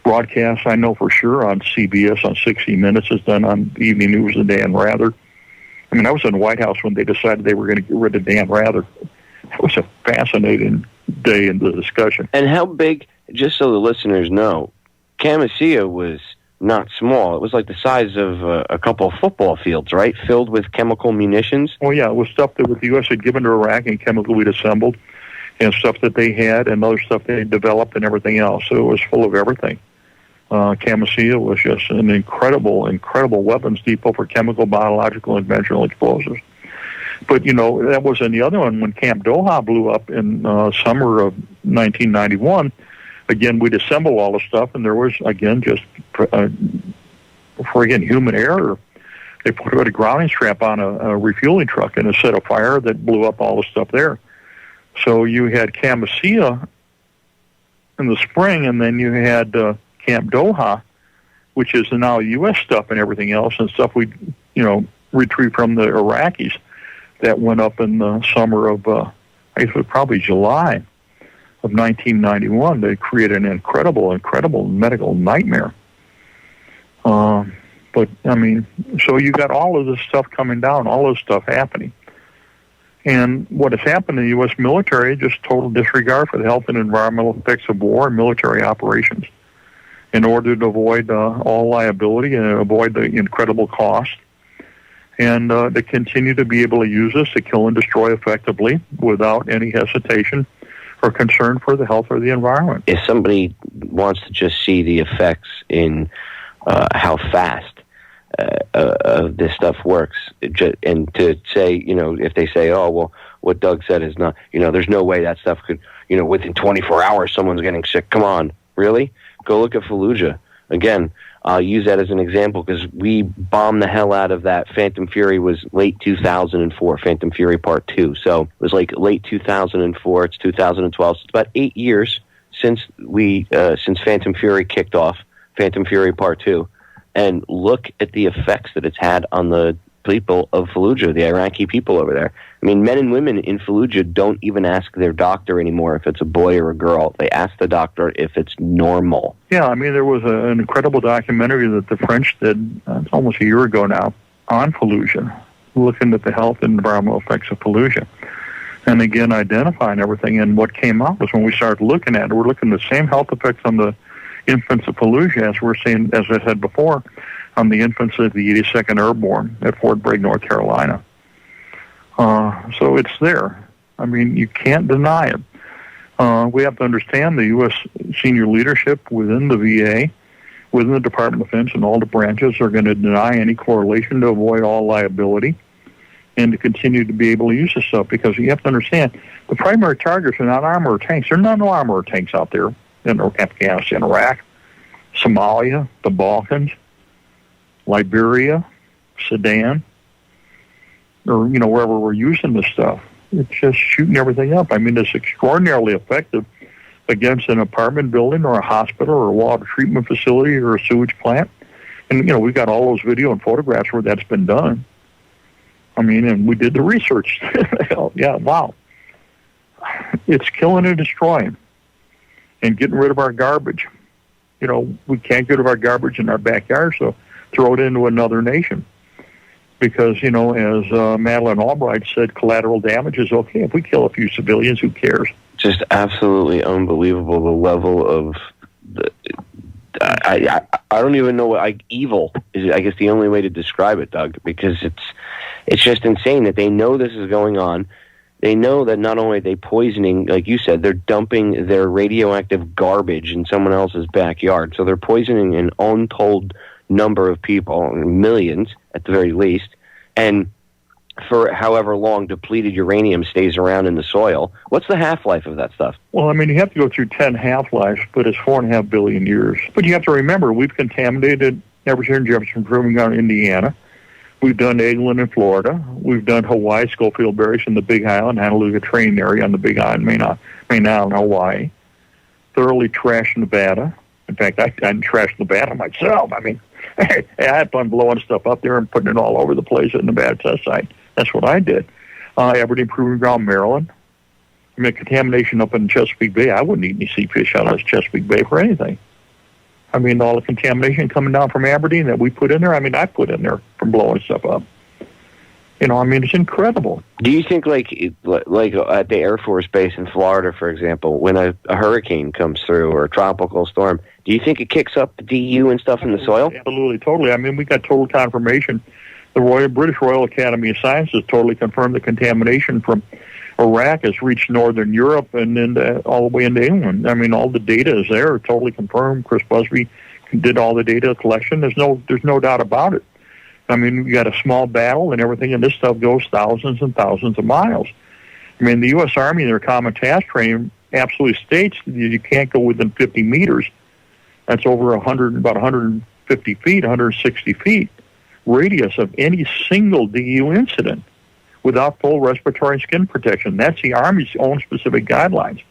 broadcast, I know for sure, on CBS, on 60 Minutes. It's done on Evening News with Dan Rather. I mean, I was in the White House when they decided they were going to get rid of Dan Rather. It was a fascinating day in the discussion. And how big, just so the listeners know, Camisea was not small. It was like the size of a couple of football fields, right? Filled with chemical munitions. Oh, yeah. It was stuff that the U.S. had given to Iraq and chemical we'd assembled, and stuff that they had and other stuff they developed and everything else. So it was full of everything. Camisea was just an incredible, incredible weapons depot for chemical, biological, and conventional explosives. But, that wasn't the other one. When Camp Doha blew up in summer of 1991, again, we'd assemble all the stuff, and there was, again, just human error. They put a grounding strap on a refueling truck and it set a fire that blew up all the stuff there. So you had Camisea in the spring, and then you had Camp Doha, which is now U.S. stuff and everything else, and stuff we, retrieved from the Iraqis that went up in the summer of, I guess it was probably July of 1991. They created an incredible medical nightmare. But, I mean, so you got all of this stuff coming down, all this stuff happening. And what has happened in the U.S. military, just total disregard for the health and environmental effects of war and military operations in order to avoid all liability and avoid the incredible cost, and to continue to be able to use this to kill and destroy effectively without any hesitation or concern for the health or the environment. If somebody wants to just see the effects in how fast this stuff works, and to say, if they say, oh, well, what Doug said is not, there's no way that stuff could, within 24 hours someone's getting sick. Come on, really? Go look at Fallujah. Again, I'll use that as an example because we bombed the hell out of that. Phantom Fury was late 2004, Phantom Fury Part 2. So it was like late 2004, it's 2012. So it's about 8 years since Phantom Fury kicked off, Phantom Fury Part 2. And look at the effects that it's had on the people of Fallujah, the Iraqi people over there. I mean, men and women in Fallujah don't even ask their doctor anymore if it's a boy or a girl. They ask the doctor if it's normal. Yeah, I mean, there was an incredible documentary that the French did almost a year ago now on Fallujah, looking at the health and environmental effects of Fallujah. And again, identifying everything. And what came out was when we started looking at it, we're looking at the same health effects on the infants of Fallujah as we're seeing, as I said before, on the infants of the 82nd Airborne at Fort Bragg, North Carolina. So it's there. I mean, you can't deny it. We have to understand the U.S. senior leadership within the VA, within the Department of Defense, and all the branches are going to deny any correlation to avoid all liability and to continue to be able to use this stuff, because you have to understand the primary targets are not armored tanks. There are not no armored tanks out there in Afghanistan, Iraq, Somalia, the Balkans, Liberia, Sudan, or, wherever we're using this stuff. It's just shooting everything up. I mean, it's extraordinarily effective against an apartment building or a hospital or a water treatment facility or a sewage plant. And, we've got all those video and photographs where that's been done. I mean, and we did the research. Yeah, wow. It's killing and destroying and getting rid of our garbage. We can't get rid of our garbage in our backyard, so throw it into another nation. Because, as Madeleine Albright said, collateral damage is okay. If we kill a few civilians, who cares? Just absolutely unbelievable, the level of... I don't even know what evil is. I guess the only way to describe it, Doug, because it's just insane that they know this is going on. They know that not only are they poisoning, like you said, they're dumping their radioactive garbage in someone else's backyard. So they're poisoning an untold number of people, millions at the very least, and for however long depleted uranium stays around in the soil. What's the half-life of that stuff? Well, I mean, you have to go through 10 half-lives, but it's 4.5 billion years. But you have to remember, we've contaminated Everson, Jefferson, Proving Ground, Indiana. We've done England in Florida. We've done Hawaii, Schofield Barriers in the Big Island, Honolulu training area on the Big Island, Main Island, Hawaii. Thoroughly trashed Nevada. In fact, I trashed Nevada myself. I mean, I had fun blowing stuff up there and putting it all over the place at the Nevada test site. That's what I did. Aberdeen Proving Ground, Maryland. I mean, contamination up in Chesapeake Bay. I wouldn't eat any sea fish out of Chesapeake Bay for anything. I mean, all the contamination coming down from Aberdeen that we put in there, I mean, I put in there from blowing stuff up. It's incredible. Do you think, like at the Air Force Base in Florida, for example, when a hurricane comes through or a tropical storm, do you think it kicks up the DU and stuff in the soil? Absolutely, totally. We got total confirmation. The British Royal Academy of Sciences totally confirmed the contamination from Iraq has reached northern Europe and then all the way into England. All the data is there, totally confirmed. Chris Busby did all the data collection. There's no doubt about it. You got a small battle and everything, and this stuff goes thousands and thousands of miles. The U.S. Army, in their common task training, absolutely states that you can't go within 50 meters. That's over about 150 feet, 160 feet radius of any single DU incident without full respiratory and skin protection. That's the Army's own specific guidelines.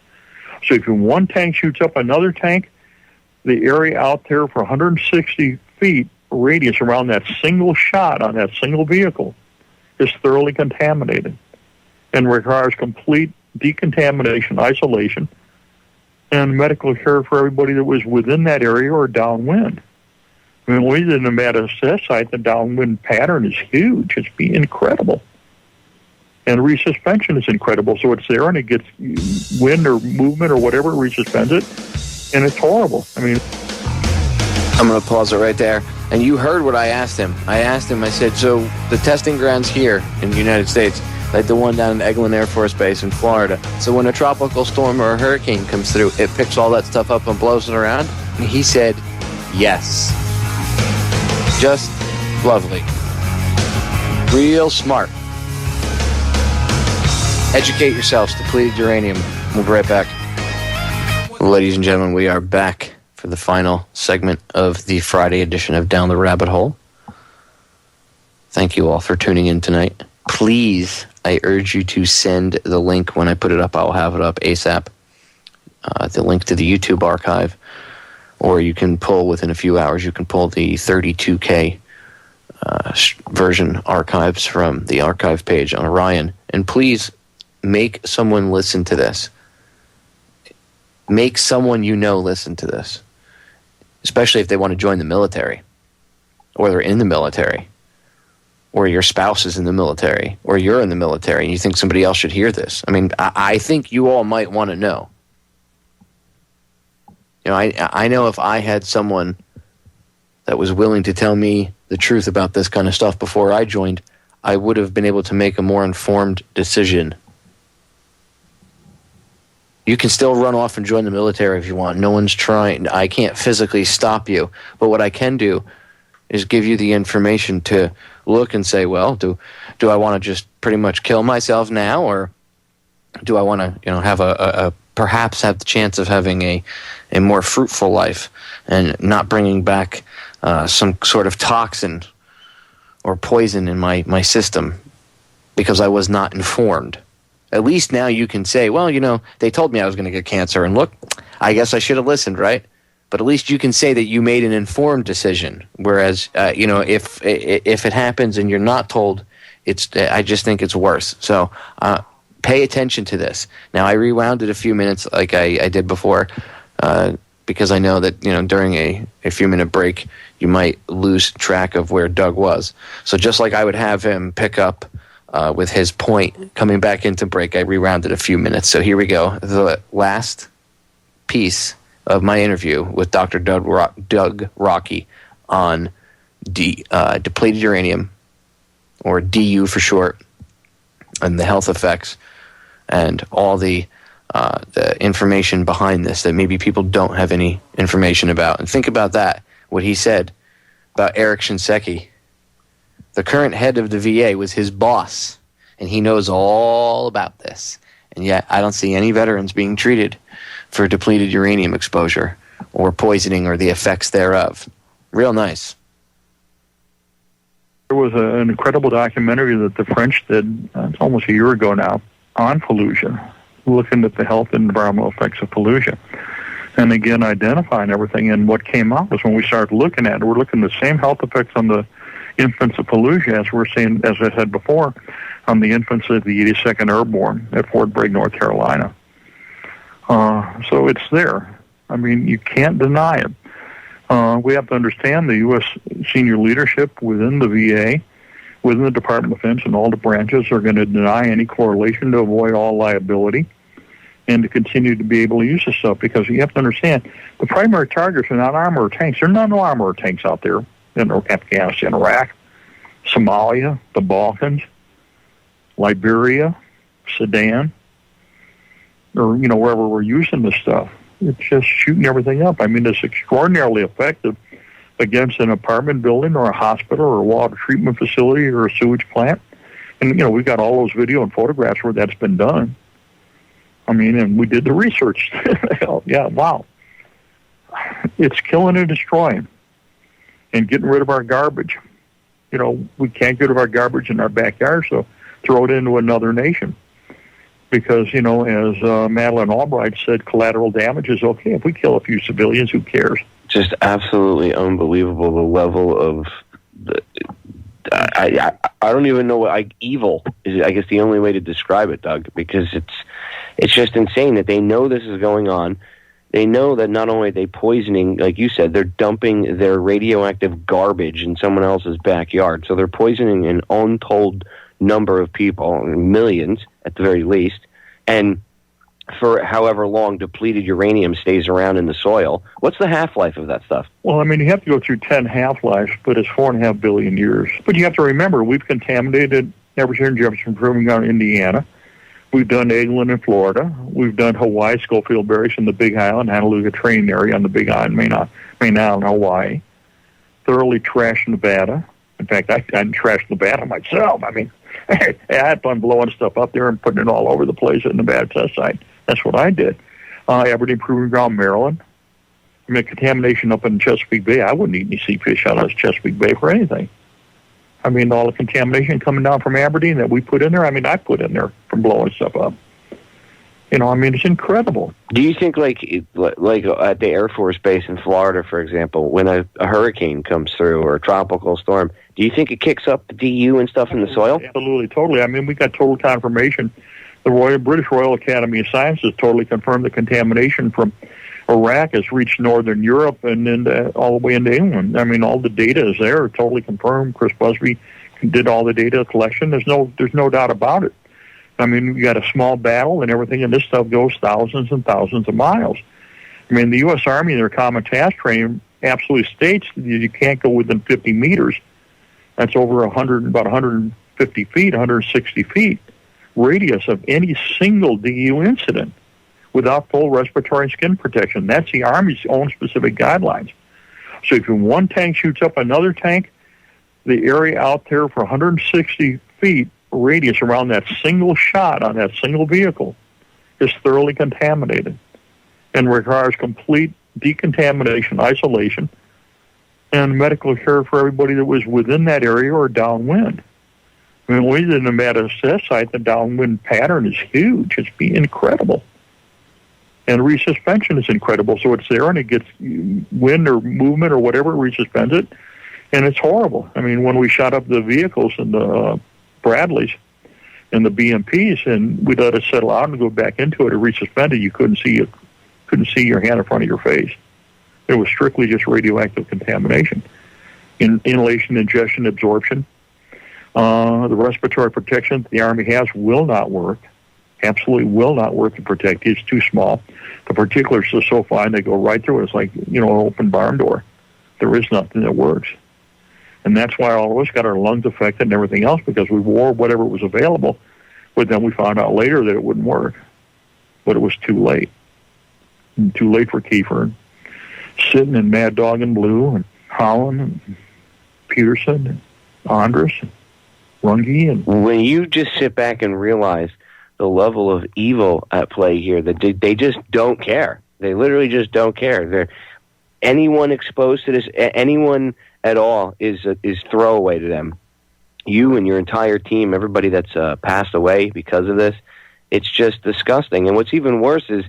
So if one tank shoots up another tank, the area out there for 160 feet radius around that single shot on that single vehicle is thoroughly contaminated and requires complete decontamination, isolation, and medical care for everybody that was within that area or downwind. When we did the Nevada test site, the downwind pattern is huge. It's incredible. And resuspension is incredible. So it's there and it gets wind or movement or whatever, it resuspends it, and it's horrible. I'm going to pause it right there. And you heard what I asked him. I said, so the testing grounds here in the United States, like the one down in Eglin Air Force Base in Florida, so when a tropical storm or a hurricane comes through, it picks all that stuff up and blows it around? And he said, yes. Just lovely. Real smart. Educate yourselves. Depleted uranium. We'll be right back. Ladies and gentlemen, we are back for the final segment of the Friday edition of Down the Rabbit Hole. Thank you all for tuning in tonight. Please, I urge you to send the link when I put it up. I'll have it up ASAP. The link to the YouTube archive. Or you can pull within a few hours, you can pull the 32K version archives from the archive page on Orion. And please make someone listen to this. Make someone listen to this. Especially if they want to join the military. Or they're in the military. Or your spouse is in the military. Or you're in the military and you think somebody else should hear this. I think you all might want to know. I know if I had someone that was willing to tell me the truth about this kind of stuff before I joined, I would have been able to make a more informed decision. You can still run off and join the military if you want. No one's trying. I can't physically stop you. But what I can do is give you the information to look and say, well, do I want to just pretty much kill myself now, or do I want to, have perhaps have the chance of having a more fruitful life and not bringing back some sort of toxin or poison in my system because I was not informed. At least now you can say, well, they told me I was going to get cancer, and look, I guess I should have listened, right? But at least you can say that you made an informed decision. Whereas, if it happens and you're not told, I just think it's worse. So pay attention to this. Now, I rewound it a few minutes like I did before because I know that during a few-minute break, you might lose track of where Doug was. So just like I would have him pick up with his point coming back into break, I rewound it a few minutes. So here we go. The last piece of my interview with Dr. Doug Rokke on depleted uranium, or DU for short, and the health effects and all the information behind this that maybe people don't have any information about. And think about that, what he said about Eric Shinseki. The current head of the VA was his boss, and he knows all about this. And yet I don't see any veterans being treated for depleted uranium exposure or poisoning or the effects thereof. Real nice. There was an incredible documentary that the French did, it's almost a year ago now, on pollution, looking at the health and environmental effects of pollution. And again, identifying everything. And what came out was when we started looking at it, we're looking at the same health effects on the infants of pollution as we're seeing, as I said before, on the infants of the 82nd Airborne at Fort Bragg, North Carolina. So it's there. You can't deny it. We have to understand the U.S. senior leadership within the VA within the Department of Defense and all the branches are going to deny any correlation to avoid all liability and to continue to be able to use this stuff, because you have to understand, the primary targets are not armored tanks. There are no armored tanks out there in Afghanistan, Iraq, Somalia, the Balkans, Liberia, Sudan, or, wherever we're using this stuff. It's just shooting everything up. I mean, it's extraordinarily effective against an apartment building or a hospital or a water treatment facility or a sewage plant. And, we've got all those video and photographs where that's been done. I mean, and we did the research. Yeah, wow. It's killing and destroying and getting rid of our garbage. We can't get rid of our garbage in our backyard, so throw it into another nation. Because, as Madeleine Albright said, collateral damage is okay. If we kill a few civilians, who cares? Just absolutely unbelievable, the level of... I don't even know what evil is. I guess the only way to describe it, Doug, because it's just insane that they know this is going on. They know that not only are they poisoning, like you said, they're dumping their radioactive garbage in someone else's backyard. So they're poisoning an untold number of people, millions at the very least, and for however long depleted uranium stays around in the soil. What's the half-life of that stuff? Well, I mean, you have to go through 10 half-lives, but it's 4.5 billion years. But you have to remember, we've contaminated Everett, Jefferson, Proving Ground, Indiana. We've done England and Florida. We've done Hawaii, Schofield Barriers in the Big Island, Honolulu training area on the Big Island, Main Island, Hawaii. Thoroughly trashed Nevada. In fact, I trashed Nevada myself. I mean, I had fun blowing stuff up there and putting it all over the place at Nevada test site. That's what I did. Aberdeen Proving Ground, Maryland. I mean, contamination up in Chesapeake Bay. I wouldn't eat any sea fish out of Chesapeake Bay for anything. I mean, all the contamination coming down from Aberdeen that we put in there, I put in there from blowing stuff up. It's incredible. Do you think, like at the Air Force Base in Florida, for example, when a hurricane comes through or a tropical storm, do you think it kicks up the DU and stuff in the soil? Absolutely, totally. I mean, we got total confirmation. The British Royal Academy of Sciences totally confirmed the contamination from Iraq has reached northern Europe and then all the way into England. I mean, all the data is there, totally confirmed. Chris Busby did all the data collection. There's no doubt about it. I mean, you got a small battle and everything, and this stuff goes thousands and thousands of miles. I mean, the U.S. Army in their common task training absolutely states that you can't go within 50 meters. That's over about 150 feet, 160 feet radius of any single DU incident without full respiratory and skin protection. That's the Army's own specific guidelines. So if one tank shoots up another tank, the area out there for 160 feet radius around that single shot on that single vehicle is thoroughly contaminated and requires complete decontamination, isolation, and medical care for everybody that was within that area or downwind. I mean, when we did the Nevada test site, the downwind pattern is huge. It's incredible. And resuspension is incredible. So it's there and it gets wind or movement or whatever, resuspends it, and it's horrible. I mean, when we shot up the vehicles and the Bradleys and the BMPs and we let it settle out and go back into it or resuspend it, you couldn't see your hand in front of your face. It was strictly just radioactive contamination. Inhalation, ingestion, absorption. The respiratory protection that the Army has will not work. Absolutely will not work to protect you. It's too small. The particulars are so fine they go right through it. It's like, an open barn door. There is nothing that works. And that's why all of us got our lungs affected and everything else, because we wore whatever was available, but then we found out later that it wouldn't work. But it was too late. And too late for Kiefer. Sitting in Mad Dog and Blue and Holland and Peterson and Andrus and Runge. And when you just sit back and realize the level of evil at play here, that they just don't care. They literally just don't care. Anyone exposed to this, anyone at all, is throwaway to them. You and your entire team, everybody that's passed away because of this, it's just disgusting. And what's even worse is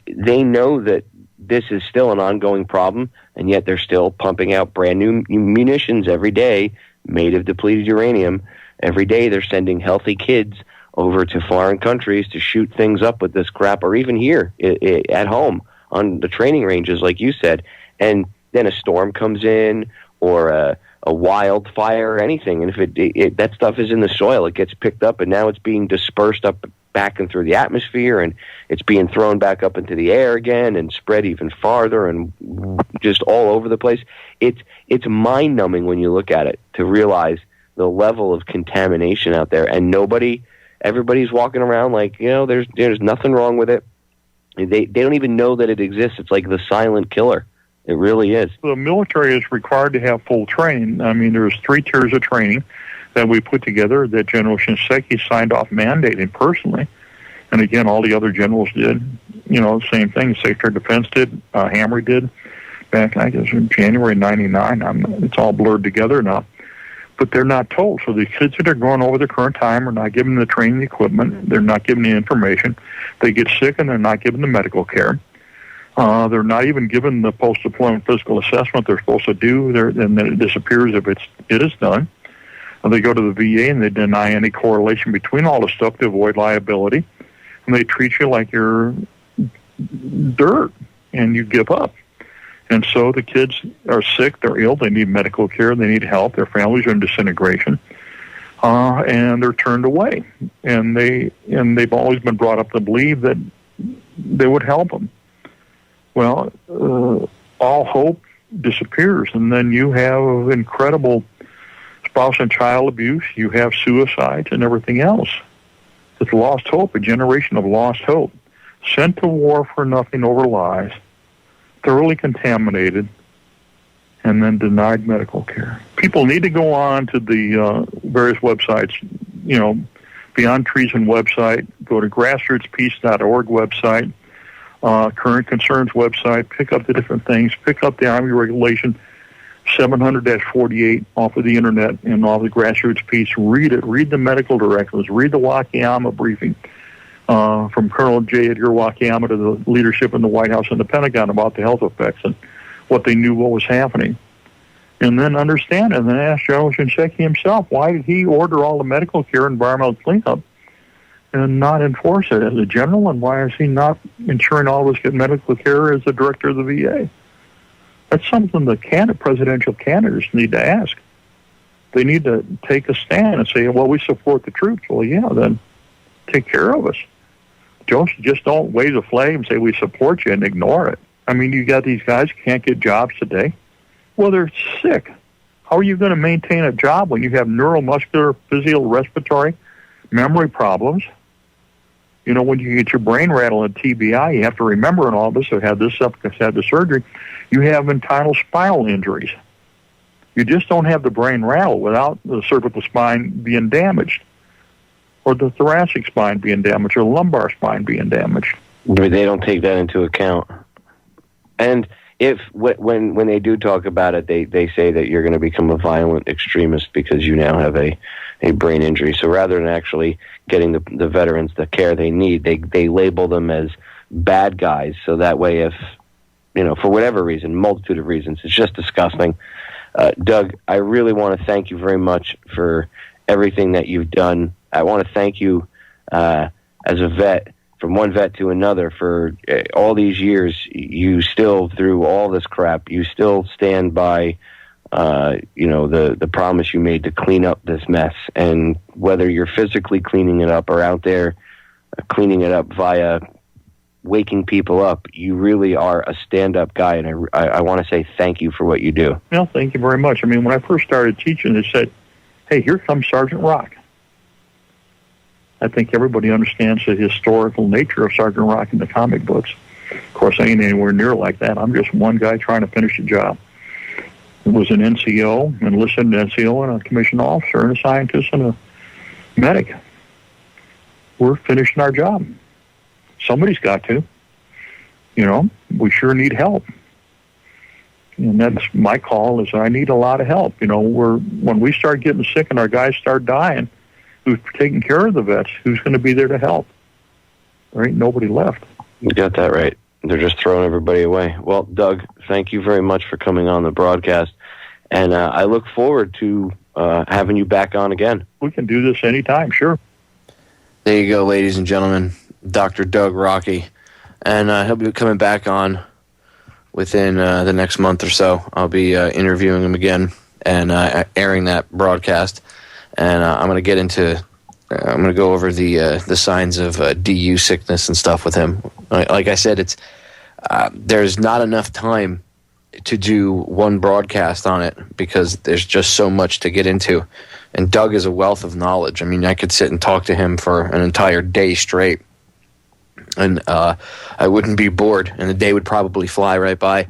they know that this is still an ongoing problem, and yet they're still pumping out brand new munitions every day made of depleted uranium. Every day they're sending healthy kids over to foreign countries to shoot things up with this crap, or even here at home on the training ranges, like you said. And then a storm comes in, or a wildfire or anything. And if that stuff is in the soil, it gets picked up, and now it's being dispersed up back and through the atmosphere, and it's being thrown back up into the air again and spread even farther and just all over the place. It's mind-numbing when you look at it to realize the level of contamination out there, and everybody's walking around like, there's nothing wrong with it. They don't even know that it exists. It's like the silent killer. It really is. The military is required to have full training. I mean, there's 3 tiers of training that we put together that General Shinseki signed off mandating personally. And again, all the other generals did. Same thing. Secretary of Defense did. Hamry did. Back, I guess, in January 99. It's all blurred together now. But they're not told. So the kids that are going over the current time are not given the training equipment. They're not given the information. They get sick and they're not given the medical care. They're not even given the post-deployment physical assessment they're supposed to do, and then it disappears if it is done. They go to the VA and they deny any correlation between all the stuff to avoid liability, and they treat you like you're dirt, and you give up. And so the kids are sick, they're ill, they need medical care, they need help, their families are in disintegration, and they're turned away. And they've always been brought up to believe that they would help them. Well, all hope disappears, and then you have incredible spouse and child abuse, you have suicides and everything else. It's lost hope, a generation of lost hope. Sent to war for nothing over lies, thoroughly contaminated, and then denied medical care. People need to go on to the various websites, Beyond Treason website, go to grassrootspeace.org website, Current Concerns website, pick up the different things, pick up the Army Regulation 700-48 off of the internet and off the Grassroots Peace. Read it. Read the medical directives. Read the Wakayama briefing from Colonel J. Edgar Wakayama to the leadership in the White House and the Pentagon about the health effects and what they knew what was happening. And then understand it, and then ask General Shinseki himself, why did he order all the medical care, environmental cleanup, and not enforce it as a general, and why is he not ensuring all of us get medical care as the director of the VA? That's something the presidential candidates need to ask. They need to take a stand and say, well, we support the troops. Well, yeah, then take care of us. Just don't wave the flag and say we support you and ignore it. I mean, you got these guys who can't get jobs today. Well, they're sick. How are you going to maintain a job when you have neuromuscular, physical, respiratory, memory problems? When you get your brain rattled and TBI, you have to remember, and all of us have had this up because had the surgery, you have internal spinal injuries. You just don't have the brain rattle without the cervical spine being damaged, or the thoracic spine being damaged, or the lumbar spine being damaged. But they don't take that into account. And when they do talk about it, they say that you're going to become a violent extremist because you now have a brain injury. So rather than actually getting the veterans the care they need, they label them as bad guys. So that way, if, for whatever reason, multitude of reasons, it's just disgusting. Doug, I really want to thank you very much for everything that you've done. I want to thank you as a vet, from one vet to another, for all these years. You still, through all this crap, you still stand by the promise you made to clean up this mess. And whether you're physically cleaning it up or out there cleaning it up via waking people up, you really are a stand-up guy, and I want to say thank you for what you do. Well, thank you very much. I mean, when I first started teaching, they said, hey, here comes Sergeant Rock. I think everybody understands the historical nature of Sergeant Rock in the comic books. Of course, I ain't anywhere near like that. I'm just one guy trying to finish a job. It was an NCO, enlisted NCO, and a commissioned officer, and a scientist, and a medic. We're finishing our job. Somebody's got to. We sure need help. And that's my call, is I need a lot of help. When we start getting sick and our guys start dying, who's taking care of the vets? Who's going to be there to help? There ain't nobody left. You got that right. They're just throwing everybody away. Well, Doug, thank you very much for coming on the broadcast, and I look forward to having you back on again. We can do this anytime, sure. There you go, ladies and gentlemen, Dr. Doug Rokke, and he'll be coming back on within the next month or so. I'll be interviewing him again, and airing that broadcast. And I'm going to go over the signs of DU sickness and stuff with him. Like I said, it's there's not enough time to do one broadcast on it because there's just so much to get into. And Doug is a wealth of knowledge. I mean, I could sit and talk to him for an entire day straight, and I wouldn't be bored, and the day would probably fly right by.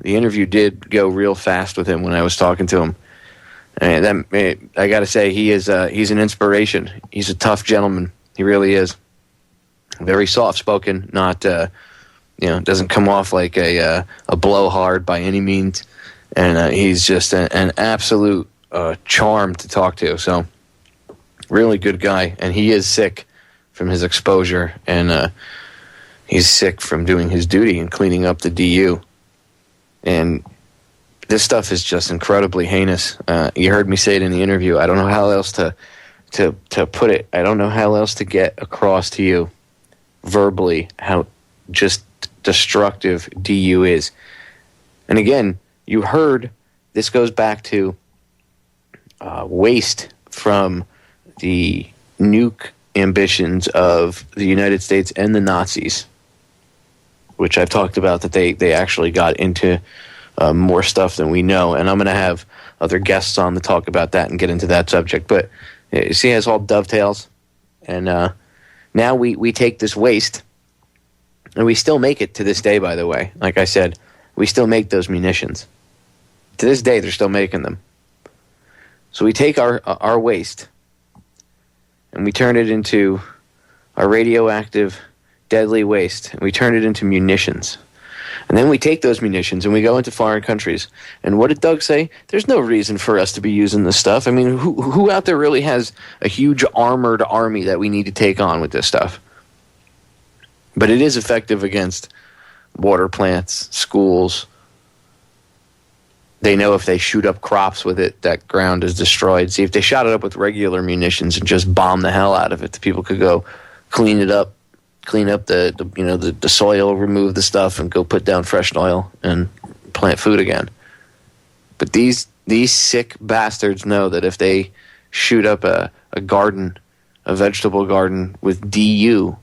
The interview did go real fast with him when I was talking to him. And I got to say, he's an inspiration. He's a tough gentleman. He really is. Very soft-spoken, not doesn't come off like a blowhard by any means. And he's just an absolute charm to talk to. So, really good guy. And he is sick from his exposure, and he's sick from doing his duty and cleaning up the DU. And this stuff is just incredibly heinous. You heard me say it in the interview. I don't know how else to put it. I don't know how else to get across to you verbally how just destructive DU is. And again, you heard this goes back to waste from the nuke ambitions of the United States and the Nazis, which I've talked about that they actually got into more stuff than we know. And I'm going to have other guests on to talk about that and get into that subject. But you see, it all dovetails. And now we take this waste, and we still make it to this day, by the way. Like I said, we still make those munitions. To this day, they're still making them. So we take our waste, and we turn it into our radioactive, deadly waste, and we turn it into munitions. And then we take those munitions and we go into foreign countries. And what did Doug say? There's no reason for us to be using this stuff. I mean, who out there really has a huge armored army that we need to take on with this stuff? But it is effective against water plants, schools. They know if they shoot up crops with it, that ground is destroyed. See, if they shot it up with regular munitions and just bomb the hell out of it, the people could go clean it up. Clean up the soil, remove the stuff, and go put down fresh oil and plant food again. But these sick bastards know that if they shoot up a garden, a vegetable garden with DU,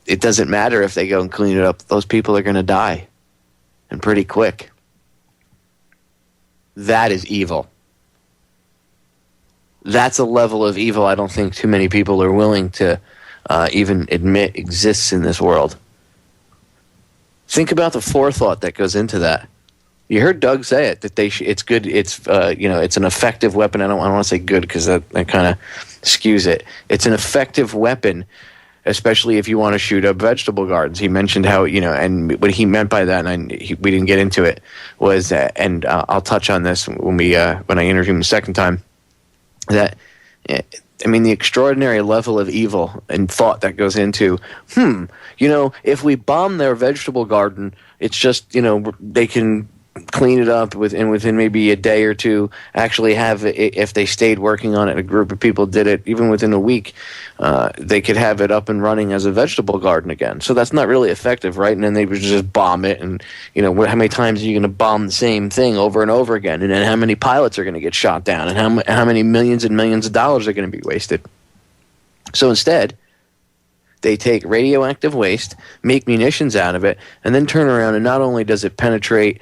it doesn't matter if they go and clean it up. Those people are going to die, and pretty quick. That is evil. That's a level of evil I don't think too many people are willing to even admit exists in this world. Think about the forethought that goes into that. You heard Doug say it, that it's good. It's it's an effective weapon. I don't want to say good because that kind of skews it. It's an effective weapon, especially if you want to shoot up vegetable gardens. He mentioned how and what he meant by that, and we didn't get into it, was and I'll touch on this when I interview him the second time. That. I mean, the extraordinary level of evil and thought that goes into, if we bomb their vegetable garden, it's just, they can clean it up within maybe a day or two, actually have it, if they stayed working on it, a group of people did it, even within a week, they could have it up and running as a vegetable garden again. So that's not really effective, right? And then they would just bomb it, and, how many times are you going to bomb the same thing over and over again? And then how many pilots are going to get shot down? And how many millions and millions of dollars are going to be wasted? So instead, they take radioactive waste, make munitions out of it, and then turn around, and not only does it penetrate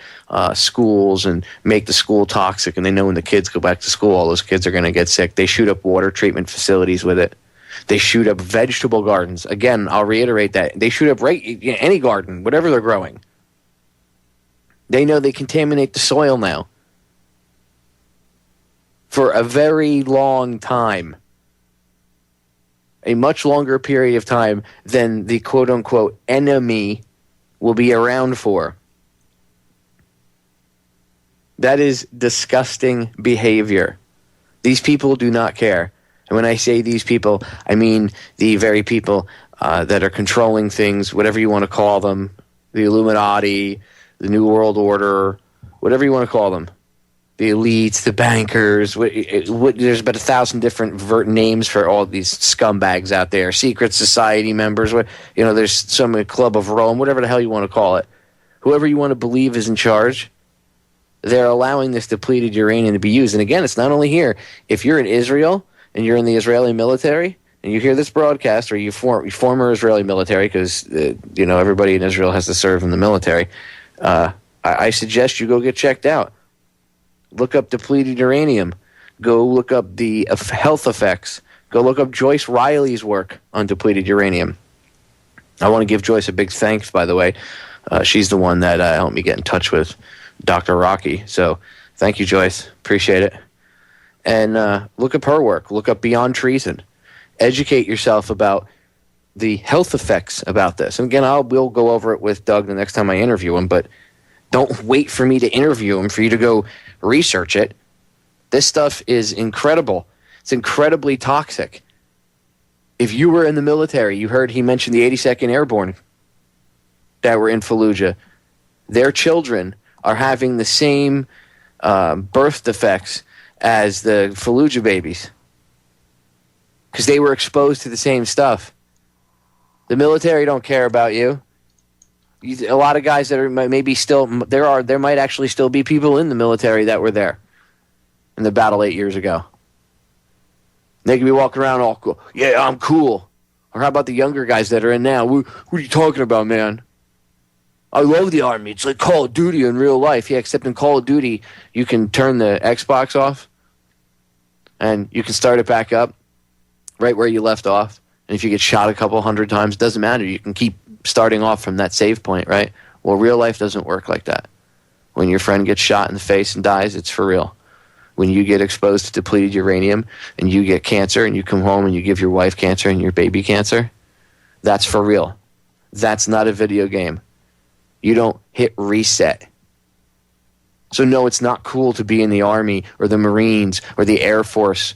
schools and make the school toxic, and they know when the kids go back to school, all those kids are going to get sick. They shoot up water treatment facilities with it. They shoot up vegetable gardens. Again, I'll reiterate that. They shoot up any garden, whatever they're growing. They know they contaminate the soil now for a very long time. A much longer period of time than the quote-unquote enemy will be around for. That is disgusting behavior. These people do not care. And when I say these people, I mean the very people that are controlling things, whatever you want to call them, the Illuminati, the New World Order, whatever you want to call them. The elites, the bankers, there's about 1,000 different names for all these scumbags out there. Secret society members, there's some Club of Rome, whatever the hell you want to call it. Whoever you want to believe is in charge, they're allowing this depleted uranium to be used. And again, it's not only here. If you're in Israel and you're in the Israeli military and you hear this broadcast, or you former Israeli military, because everybody in Israel has to serve in the military, I suggest you go get checked out. Look up depleted uranium. Go look up the health effects. Go look up Joyce Riley's work on depleted uranium. I want to give Joyce a big thanks, by the way. She's the one that helped me get in touch with Dr. Rokke. So thank you, Joyce. Appreciate it. And look up her work. Look up Beyond Treason. Educate yourself about the health effects about this. And again, we'll go over it with Doug the next time I interview him, but don't wait for me to interview him for you to go research it. This stuff is incredible. It's incredibly toxic. If you were in the military, you heard he mentioned the 82nd Airborne that were in Fallujah. Their children are having the same birth defects as the Fallujah babies because they were exposed to the same stuff. The military don't care about you. A lot of guys that are maybe still there might actually still be people in the military that were there in the battle 8 years ago. They can be walking around all cool. Yeah, I'm cool. Or how about the younger guys that are in now? What are you talking about, man? I love the Army. It's like Call of Duty in real life. Yeah, except in Call of Duty, you can turn the Xbox off and you can start it back up right where you left off. And if you get shot a couple hundred times, it doesn't matter. You can keep starting off from that save point, right? Well, real life doesn't work like that. When your friend gets shot in the face and dies, it's for real. When you get exposed to depleted uranium and you get cancer and you come home and you give your wife cancer and your baby cancer, that's for real. That's not a video game. You don't hit reset. So no, it's not cool to be in the Army or the Marines or the Air Force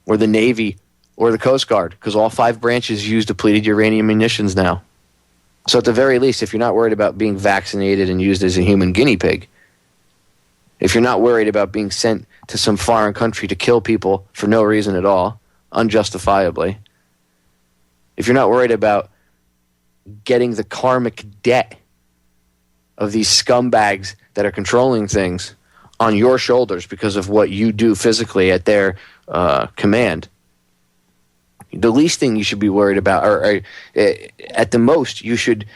or the Navy or the Coast Guard, because all 5 branches use depleted uranium munitions now. So at the very least, if you're not worried about being vaccinated and used as a human guinea pig, if you're not worried about being sent to some foreign country to kill people for no reason at all, unjustifiably, if you're not worried about getting the karmic debt of these scumbags that are controlling things on your shoulders because of what you do physically at their command, the least thing you should be worried about, or at the most, you should,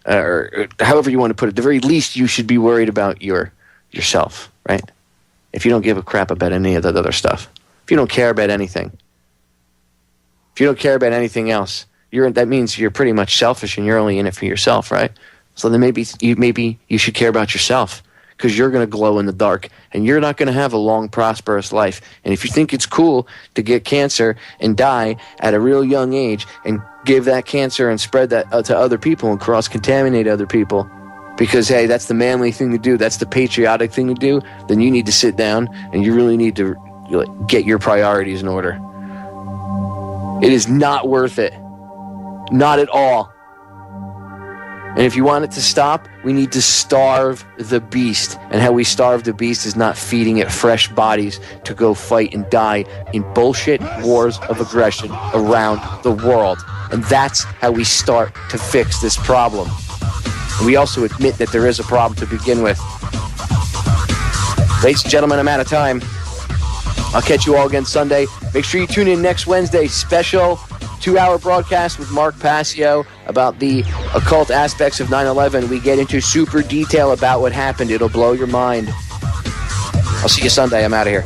or however you want to put it, the very least you should be worried about yourself, right? If you don't give a crap about any of that other stuff, if you don't care about anything, if you don't care about anything else, that means you're pretty much selfish and you're only in it for yourself, right? So then maybe you should care about yourself, because you're going to glow in the dark and you're not going to have a long, prosperous life. And if you think it's cool to get cancer and die at a real young age and give that cancer and spread that to other people and cross-contaminate other people because, hey, that's the manly thing to do, that's the patriotic thing to do, then you need to sit down and you really need to get your priorities in order. It is not worth it. Not at all. And if you want it to stop, we need to starve the beast. And how we starve the beast is not feeding it fresh bodies to go fight and die in bullshit wars of aggression around the world. And that's how we start to fix this problem. And we also admit that there is a problem to begin with. Ladies and gentlemen, I'm out of time. I'll catch you all again Sunday. Make sure you tune in next Wednesday. Special 2-hour broadcast with Mark Passio about the occult aspects of 9/11. We get into super detail about what happened. It'll blow your mind. I'll see you Sunday. I'm out of here.